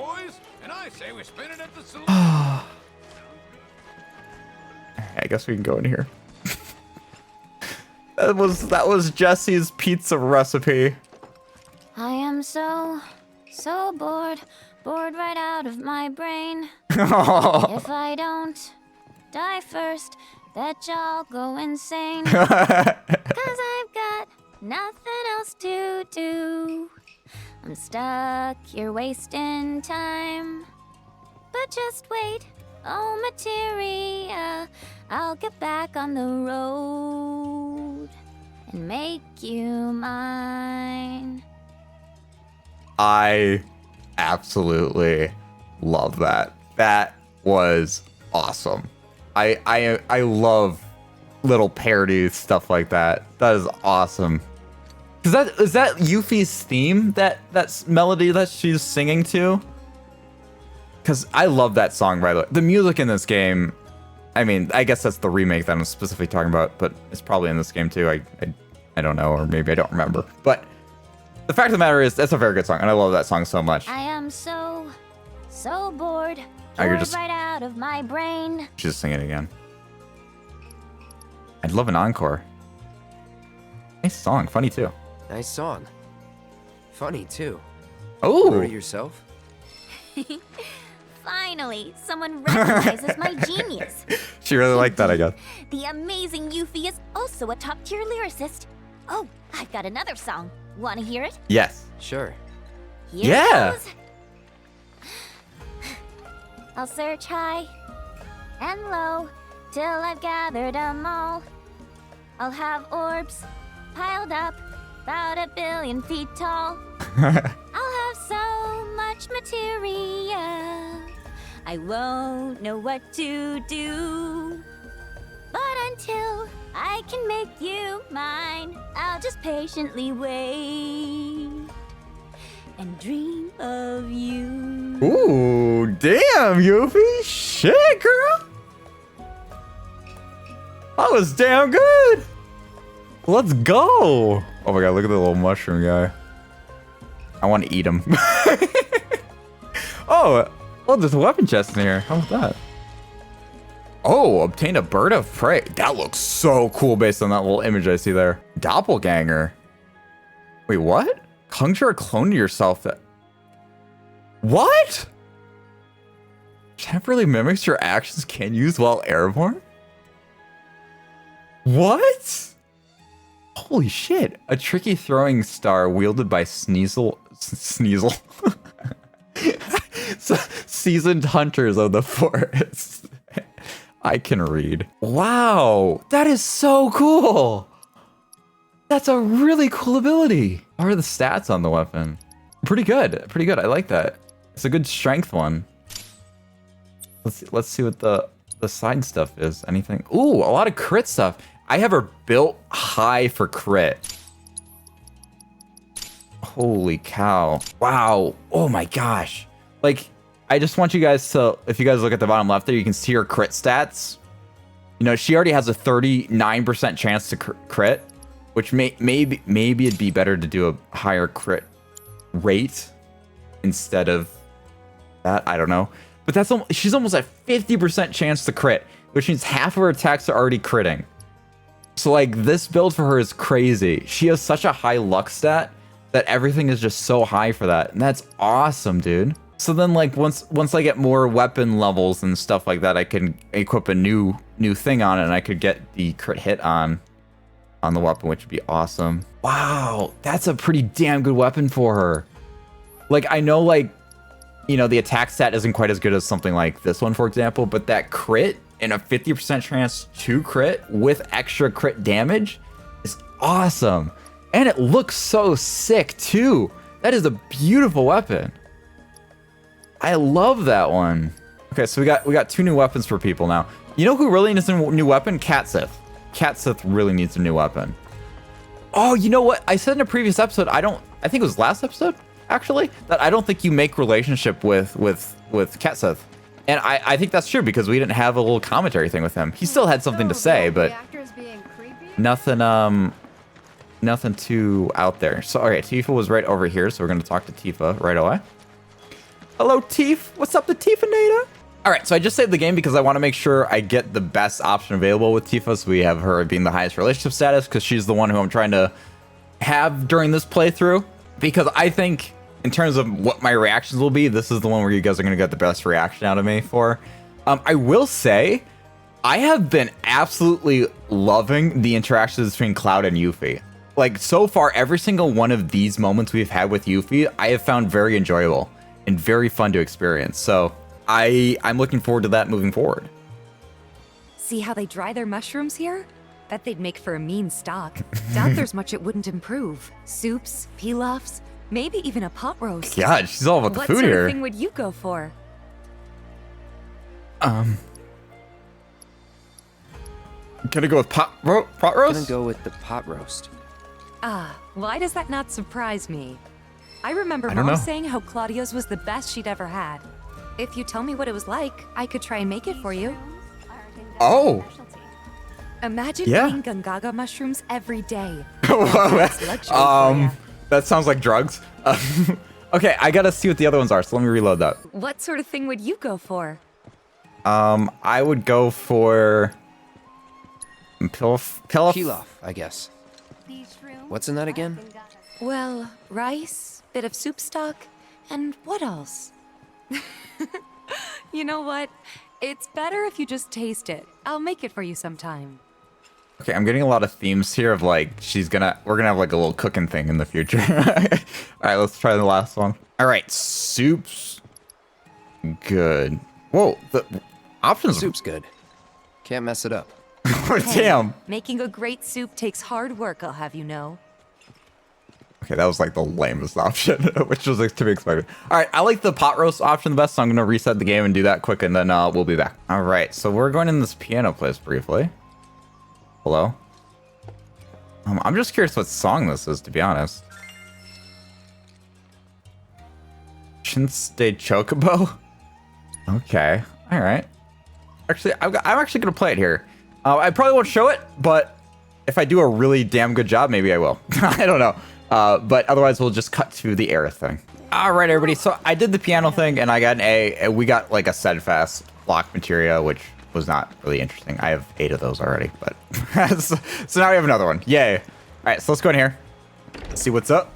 I guess we can go in here. That was Jesse's pizza recipe. I am so bored right out of my brain. If I don't die first, that y'all go insane. 'Cause I've got nothing else to do. I'm stuck here wasting time. But just wait, oh materia, I'll get back on the road and make you mine. I absolutely love that. That was awesome. I love little parody stuff like that. That is awesome. Is that Yuffie's theme? That melody that she's singing to? Because I love that song, by the way. The music in this game, I mean, I guess that's the remake that I'm specifically talking about, but it's probably in this game too. I don't know, or maybe I don't remember. But the fact of the matter is, that's a very good song, and I love that song so much. I am so bored. Oh, you're Bored just- right out of my brain. She's just singing it again. I'd love an encore. Nice song, funny too. Nice song. Funny, too. Oh! Wrote it yourself? Finally, someone recognizes my genius. She really liked that, I guess. The amazing Yuffie is also a top-tier lyricist. Oh, I've got another song. Want to hear it? Yes. Sure. Here Yeah. it goes. I'll search high and low till I've gathered 'em all. I'll have orbs piled up about 1 billion feet tall. I'll have so much material, I won't know what to do. But until I can make you mine, I'll just patiently wait and dream of you. Ooh, damn, Yuffie. Shit, girl. That was damn good. Let's go. Oh my god, look at the little mushroom guy. I want to eat him. Oh, there's a weapon chest in here. How about that? Oh, obtain a bird of prey. That looks so cool based on that little image I see there. Doppelganger. Wait, what? Conjure a clone to yourself that... What? Temporarily mimics your actions can use while airborne? What? Holy shit. A tricky throwing star wielded by Sneasel. Seasoned hunters of the forest. I can read. Wow, that is so cool. That's a really cool ability. What are the stats on the weapon? Pretty good, pretty good. I like that. It's a good strength one. Let's see what the side stuff is. Anything? Ooh, a lot of crit stuff. I have her built high for crit. Holy cow. Wow. Oh my gosh. Like, I just want you guys to, if you guys look at the bottom left there, you can see her crit stats. You know, she already has a 39% chance to crit, which maybe it'd be better to do a higher crit rate instead of that. I don't know. But that's she's almost at 50% chance to crit, which means half of her attacks are already critting. So like this build for her is crazy. She has such a high luck stat that everything is just so high for that. And that's awesome, dude. So then like once I get more weapon levels and stuff like that, I can equip a new thing on it and I could get the crit hit on the weapon, which would be awesome. Wow, that's a pretty damn good weapon for her. Like I know like, you know, the attack stat isn't quite as good as something like this one, for example, but that crit and a 50% chance to crit with extra crit damage is awesome. And it looks so sick too. That is a beautiful weapon. I love that one. Okay, so we got 2 new weapons for people now. You know who really needs a new weapon? Catsith. Catsith really needs a new weapon. Oh, you know what? I said in a previous episode, I think it was last episode, actually, that I don't think you make relationship with Catsith. And I think that's true because we didn't have a little commentary thing with him. He still had something to say, but nothing too out there. So, okay, Tifa was right over here, so we're going to talk to Tifa right away. Hello, Tifa. What's up, the Tifa-nator? All right, so I just saved the game because I want to make sure I get the best option available with Tifa, so we have her being the highest relationship status because she's the one who I'm trying to have during this playthrough. Because I think, in terms of what my reactions will be, this is the one where you guys are going to get the best reaction out of me for. I will say, I have been absolutely loving the interactions between Cloud and Yuffie. Like, so far, every single one of these moments we've had with Yuffie, I have found very enjoyable and very fun to experience. So I'm looking forward to that moving forward. See how they dry their mushrooms here? Bet they'd make for a mean stock. Doubt there's much it wouldn't improve. Soups, pilafs, maybe even a pot roast. God, she's all about the what food sort here. What thing would you go for? Gonna go with pot roast? Gonna go with the pot roast. Ah, why does that not surprise me? I remember I don't Mom know. saying how Claudio's was the best she'd ever had. If you tell me what it was like, I could try and make it for you. Oh. Imagine Yeah. eating Gungaga mushrooms every day. That sounds like drugs. Okay, I gotta see what the other ones are, so let me reload that. What sort of thing would you go for? I would go for Pilaf, I guess. What's in that again? Well, rice, bit of soup stock, and what else? You know what? It's better if you just taste it. I'll make it for you sometime. Okay, I'm getting a lot of themes here of like we're gonna have like a little cooking thing in the future. All right, let's try the last one. All right, soup's good. Whoa, the options. Soup's good. Can't mess it up. Damn. Making a great soup takes hard work, I'll have you know. Okay, that was like the lamest option, which was like, to be expected. All right, I like the pot roast option the best, so I'm gonna reset the game and do that quick, and then we'll be back. All right, so we're going in this piano place briefly. Hello? I'm just curious what song this is, to be honest. Chinste Chocobo? Okay, all right. Actually, I'm actually gonna play it here. I probably won't show it, but if I do a really damn good job, maybe I will. I don't know. But otherwise, we'll just cut to the era thing. All right, everybody. So I did the piano thing, and I got an A. And we got like a steadfast block materia, which was not really interesting. I have 8 of those already, but so now we have another one. Yay! All right, so let's go in here. See what's up.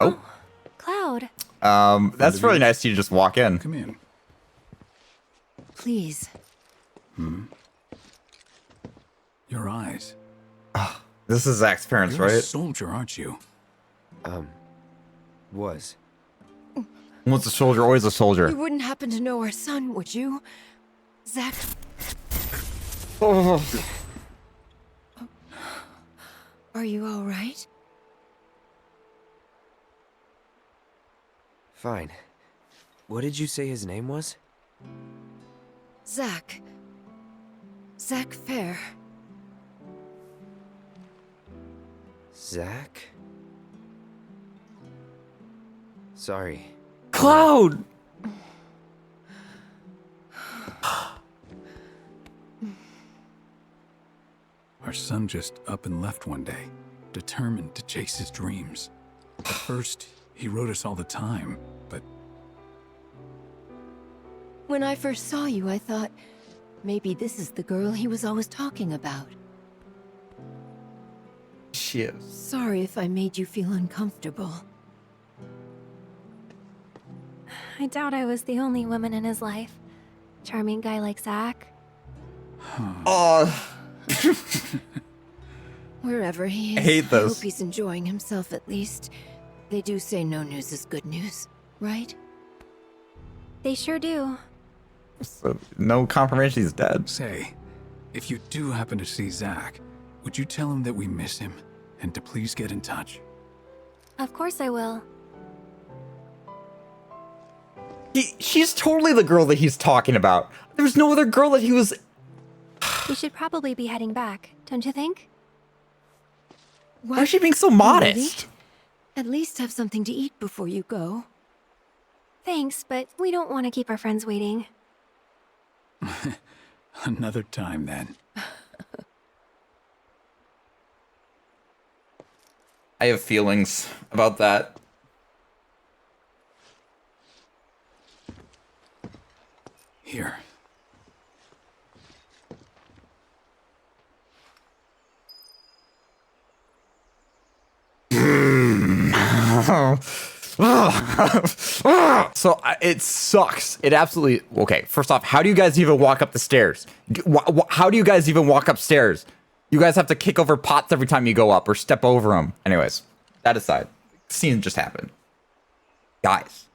Oh, Cloud. that's really nice. You just walk in. Come in. Please. Your eyes. This is Zach's parents, You're a right? soldier, aren't you? Was. Once a soldier, always a soldier. You wouldn't happen to know our son, would you? Zach. Oh. Are you all right? Fine. What did you say his name was? Zach. Zach Fair. Zach? Sorry. Cloud! Our son just up and left one day, determined to chase his dreams. At first, he wrote us all the time, but When I first saw you, I thought maybe this is the girl he was always talking about. She is. Sorry if I made you feel uncomfortable. I doubt I was the only woman in his life. Charming guy like Zach. Oh. Wherever he is, I hate I this. hope he's enjoying himself at least. They do say no news is good news, right? They sure do. So, no confirmation he's dead. say, if you do happen to see Zach, would you tell him that we miss him and to please get in touch? Of course I will. She's totally the girl that he's talking about. There's no other girl that he was... We should probably be heading back, don't you think? Why is she being so modest? At least have something to eat before you go. Thanks, but we don't want to keep our friends waiting. Another time, then. I have feelings about that. Here. So it sucks. It absolutely... Okay, first off, how do you guys even walk up the stairs? How do you guys even walk upstairs? You guys have to kick over pots every time you go up or step over them. Anyways, that aside, scene just happened. Guys.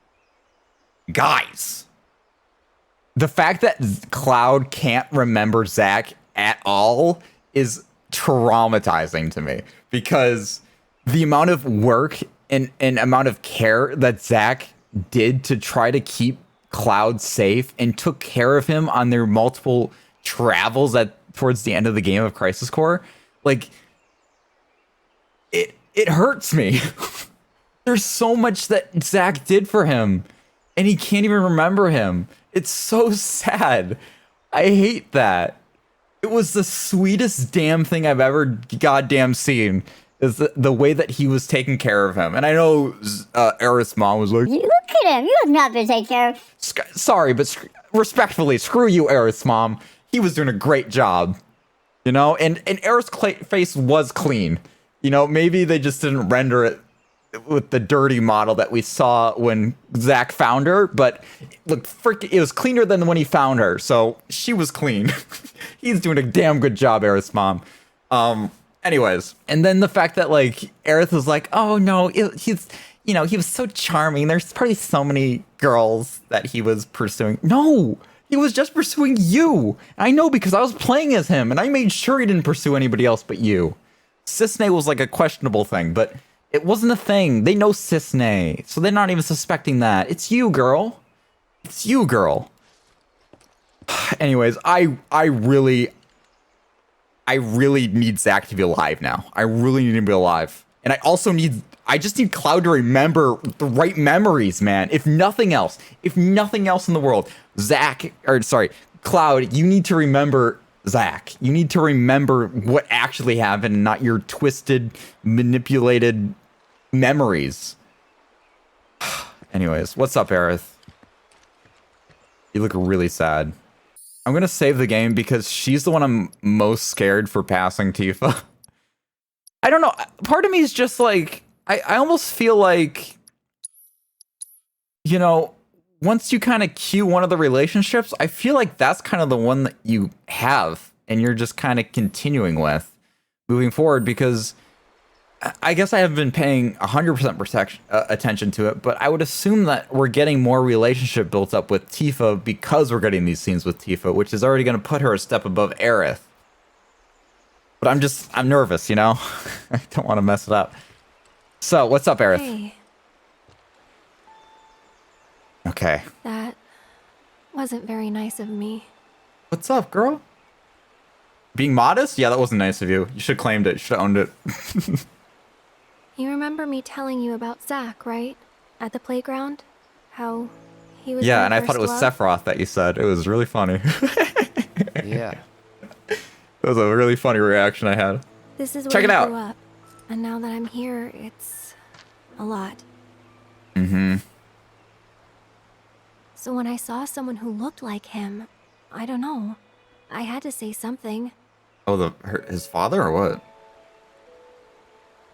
The fact that Cloud can't remember Zach at all is traumatizing to me, because the amount of work and amount of care that Zach did to try to keep Cloud safe and took care of him on their multiple travels towards the end of the game of Crisis Core, like, it hurts me. There's so much that Zach did for him. and he can't even remember him. It's so sad. I hate that. It was the sweetest damn thing I've ever goddamn seen. Is the way that he was taking care of him. And I know Aerith's mom was like, Look at him. You have not been taken care of. Sorry, but respectfully, screw you, Aerith's mom. He was doing a great job. You know? And Aerith's face was clean. You know, maybe they just didn't render it with the dirty model that we saw when Zack found her. But look, it was cleaner than when he found her. So she was clean. He's doing a damn good job, Aerith's mom. Anyways, and then the fact that like Aerith was like, oh no, he's, you know, he was so charming. There's probably so many girls that he was pursuing. No, he was just pursuing you. I know because I was playing as him and I made sure he didn't pursue anybody else but you. Cisne was like a questionable thing, but it wasn't a thing. They know Cisne, so they're not even suspecting that. It's you, girl. It's you, girl. Anyways, I really need Zack to be alive now. I really need him to be alive. And I just need Cloud to remember the right memories, man. If nothing else in the world, Cloud, you need to remember Zack. You need to remember what actually happened, not your twisted, manipulated memories. Anyways, what's up, Aerith? You look really sad. I'm gonna save the game because she's the one I'm most scared for passing Tifa. I don't know. Part of me is just like, I almost feel like, you know, once you kind of cue one of the relationships, I feel like that's kind of the one that you have and you're just kind of continuing with moving forward, because I guess I haven't been paying 100% attention to it, but I would assume that we're getting more relationship built up with Tifa because we're getting these scenes with Tifa, which is already going to put her a step above Aerith. But I'm nervous, you know? I don't want to mess it up. So, what's up, Aerith? Hey. Okay. That wasn't very nice of me. What's up, girl? Being modest? Yeah, that wasn't nice of you. You should have claimed it. You should have owned it. You remember me telling you about Zack, right? At the playground? How he was Yeah, my and I thought it was first love? Sephiroth that you said. It was really funny. Yeah. That was a really funny reaction I had. This is Check where it I out. grew up. And now that I'm here, it's a lot. Mm-hmm. So when I saw someone who looked like him, I don't know. I had to say something. Oh, his father or what?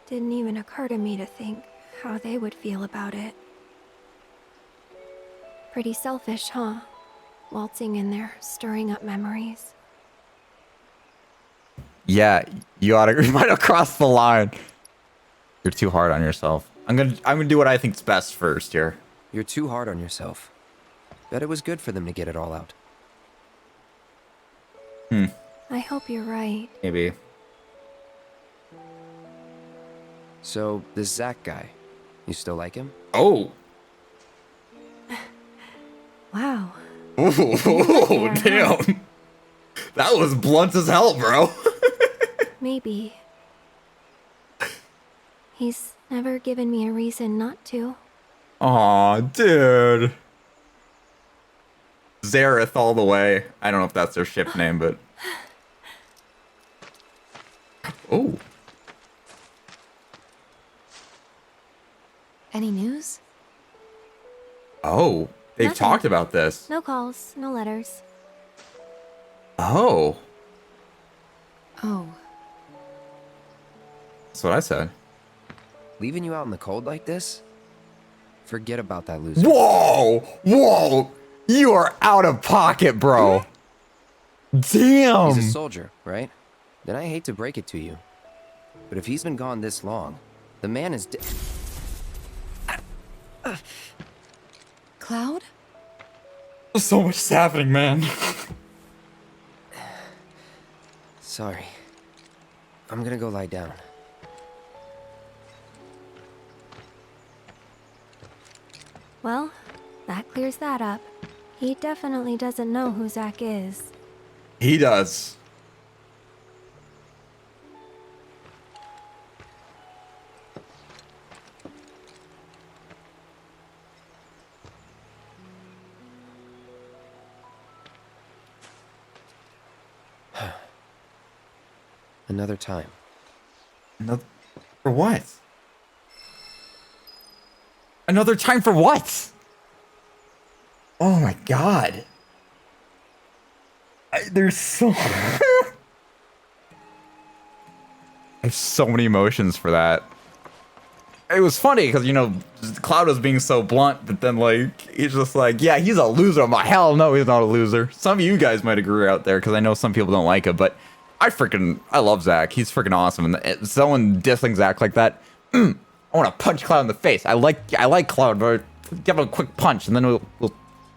Didn't even occur to me to think how they would feel about it. Pretty selfish, huh? Waltzing in there, stirring up memories. Yeah, you might have crossed the line. You're too hard on yourself. I'm gonna do what I think's best first here. You're too hard on yourself. Bet it was good for them to get it all out. I hope you're right. Maybe. So, this Zack guy, you still like him? Oh. Wow. Ooh, damn. That was blunt as hell, bro. Maybe. He's never given me a reason not to. Aw, dude. Zareth all the way. I don't know if that's their ship name, but... Oh. Any news? Oh. They've Nothing. talked about this. No calls, no letters. Oh. Oh. That's what I said. Leaving you out in the cold like this? Forget about that loser. Whoa! Whoa! You are out of pocket, bro. Damn. He's a soldier, right? Then I hate to break it to you. But if he's been gone this long, the man is dead. Cloud? So much is happening, man. Sorry. I'm gonna go lie down. Well, that clears that up. He definitely doesn't know who Zack is. He does. Another time. Another for what? Another time for what? Oh my god. There's so I have so many emotions for that. It was funny because, you know, Cloud was being so blunt, but then, like, he's just like, yeah, he's a loser. I'm like, hell no, he's not a loser. Some of you guys might agree out there because I know some people don't like him, but I love Zack. He's freaking awesome. And someone dissing Zack like that, I want to punch Cloud in the face. I like Cloud, but give him a quick punch, and then we'll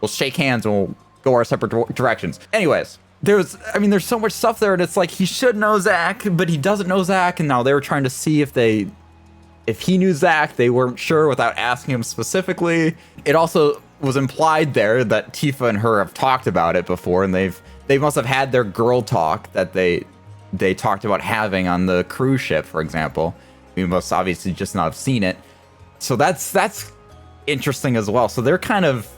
shake hands and we'll go our separate directions. Anyways, there's so much stuff there, and it's like he should know Zack, but he doesn't know Zack, and now they were trying to see if he knew Zack. They weren't sure without asking him specifically. It also was implied there that Tifa and her have talked about it before, and they must have had their girl talk that they talked about having on the cruise ship, for example. We must obviously just not have seen it. So that's interesting as well. So they're kind of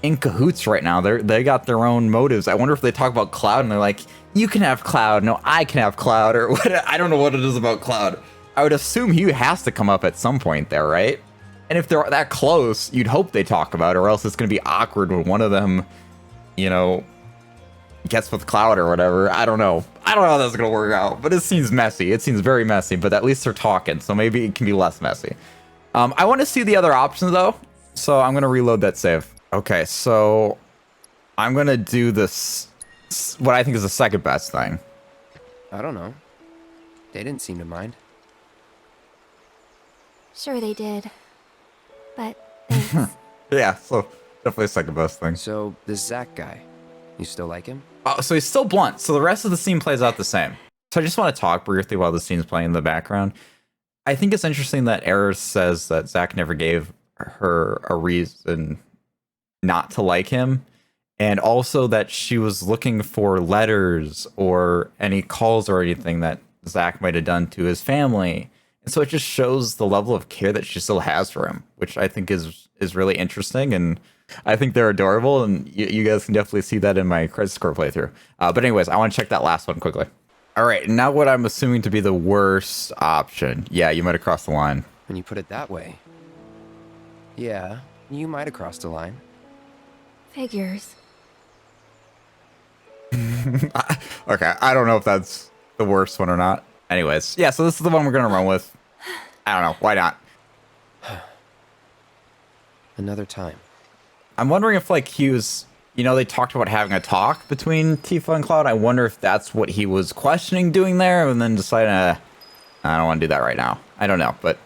in cahoots right now. They got their own motives. I wonder if they talk about Cloud and they're like, you can have Cloud, no, I can have Cloud, or what? I don't know what it is about Cloud. I would assume he has to come up at some point there, right? And if they're that close, you'd hope they talk about it, or else it's going to be awkward when one of them, you know, gets with Cloud or whatever. I don't know how that's going to work out, but it seems messy. It seems very messy, but at least they're talking, so maybe it can be less messy. I want to see the other options, though, so I'm going to reload that save. Okay, so I'm going to do this, what I think is the second best thing. I don't know. They didn't seem to mind. Sure they did. But thanks. Yeah, so definitely second best thing. So, this Zack guy, you still like him? Oh, so he's still blunt. So the rest of the scene plays out the same. So I just want to talk briefly while the scene's playing in the background. I think it's interesting that Eris says that Zack never gave her a reason not to like him. And also that she was looking for letters or any calls or anything that Zack might have done to his family. And so it just shows the level of care that she still has for him, which I think is really interesting. And I think they're adorable. And you guys can definitely see that in my Crisis Core playthrough. But anyways, I want to check that last one quickly. All right, now what I'm assuming to be the worst option. Yeah, you might have crossed the line. When you put it that way. Yeah, you might have crossed the line. Figures. Okay, I don't know if that's the worst one or not. Anyways, yeah, so this is the one we're going to run with. I don't know. Why not? Another time. I'm wondering if, like, he was... You know, they talked about having a talk between Tifa and Cloud. I wonder if that's what he was questioning doing there and then deciding, I don't want to do that right now. I don't know, but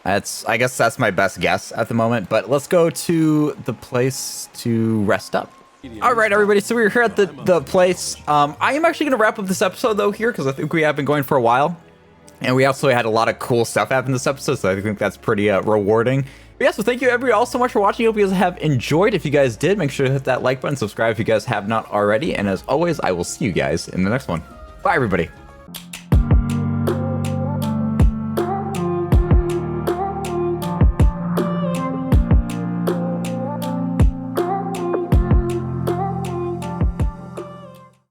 I guess that's my best guess at the moment. But let's go to the place to rest up. All right, everybody. So we're here at the place. I am actually going to wrap up this episode, though, here, because I think we have been going for a while. And we also had a lot of cool stuff happen this episode, so I think that's pretty rewarding. But yeah, so thank you everybody all so much for watching. I hope you guys have enjoyed. If you guys did, make sure to hit that like button, subscribe if you guys have not already. And as always, I will see you guys in the next one. Bye, everybody.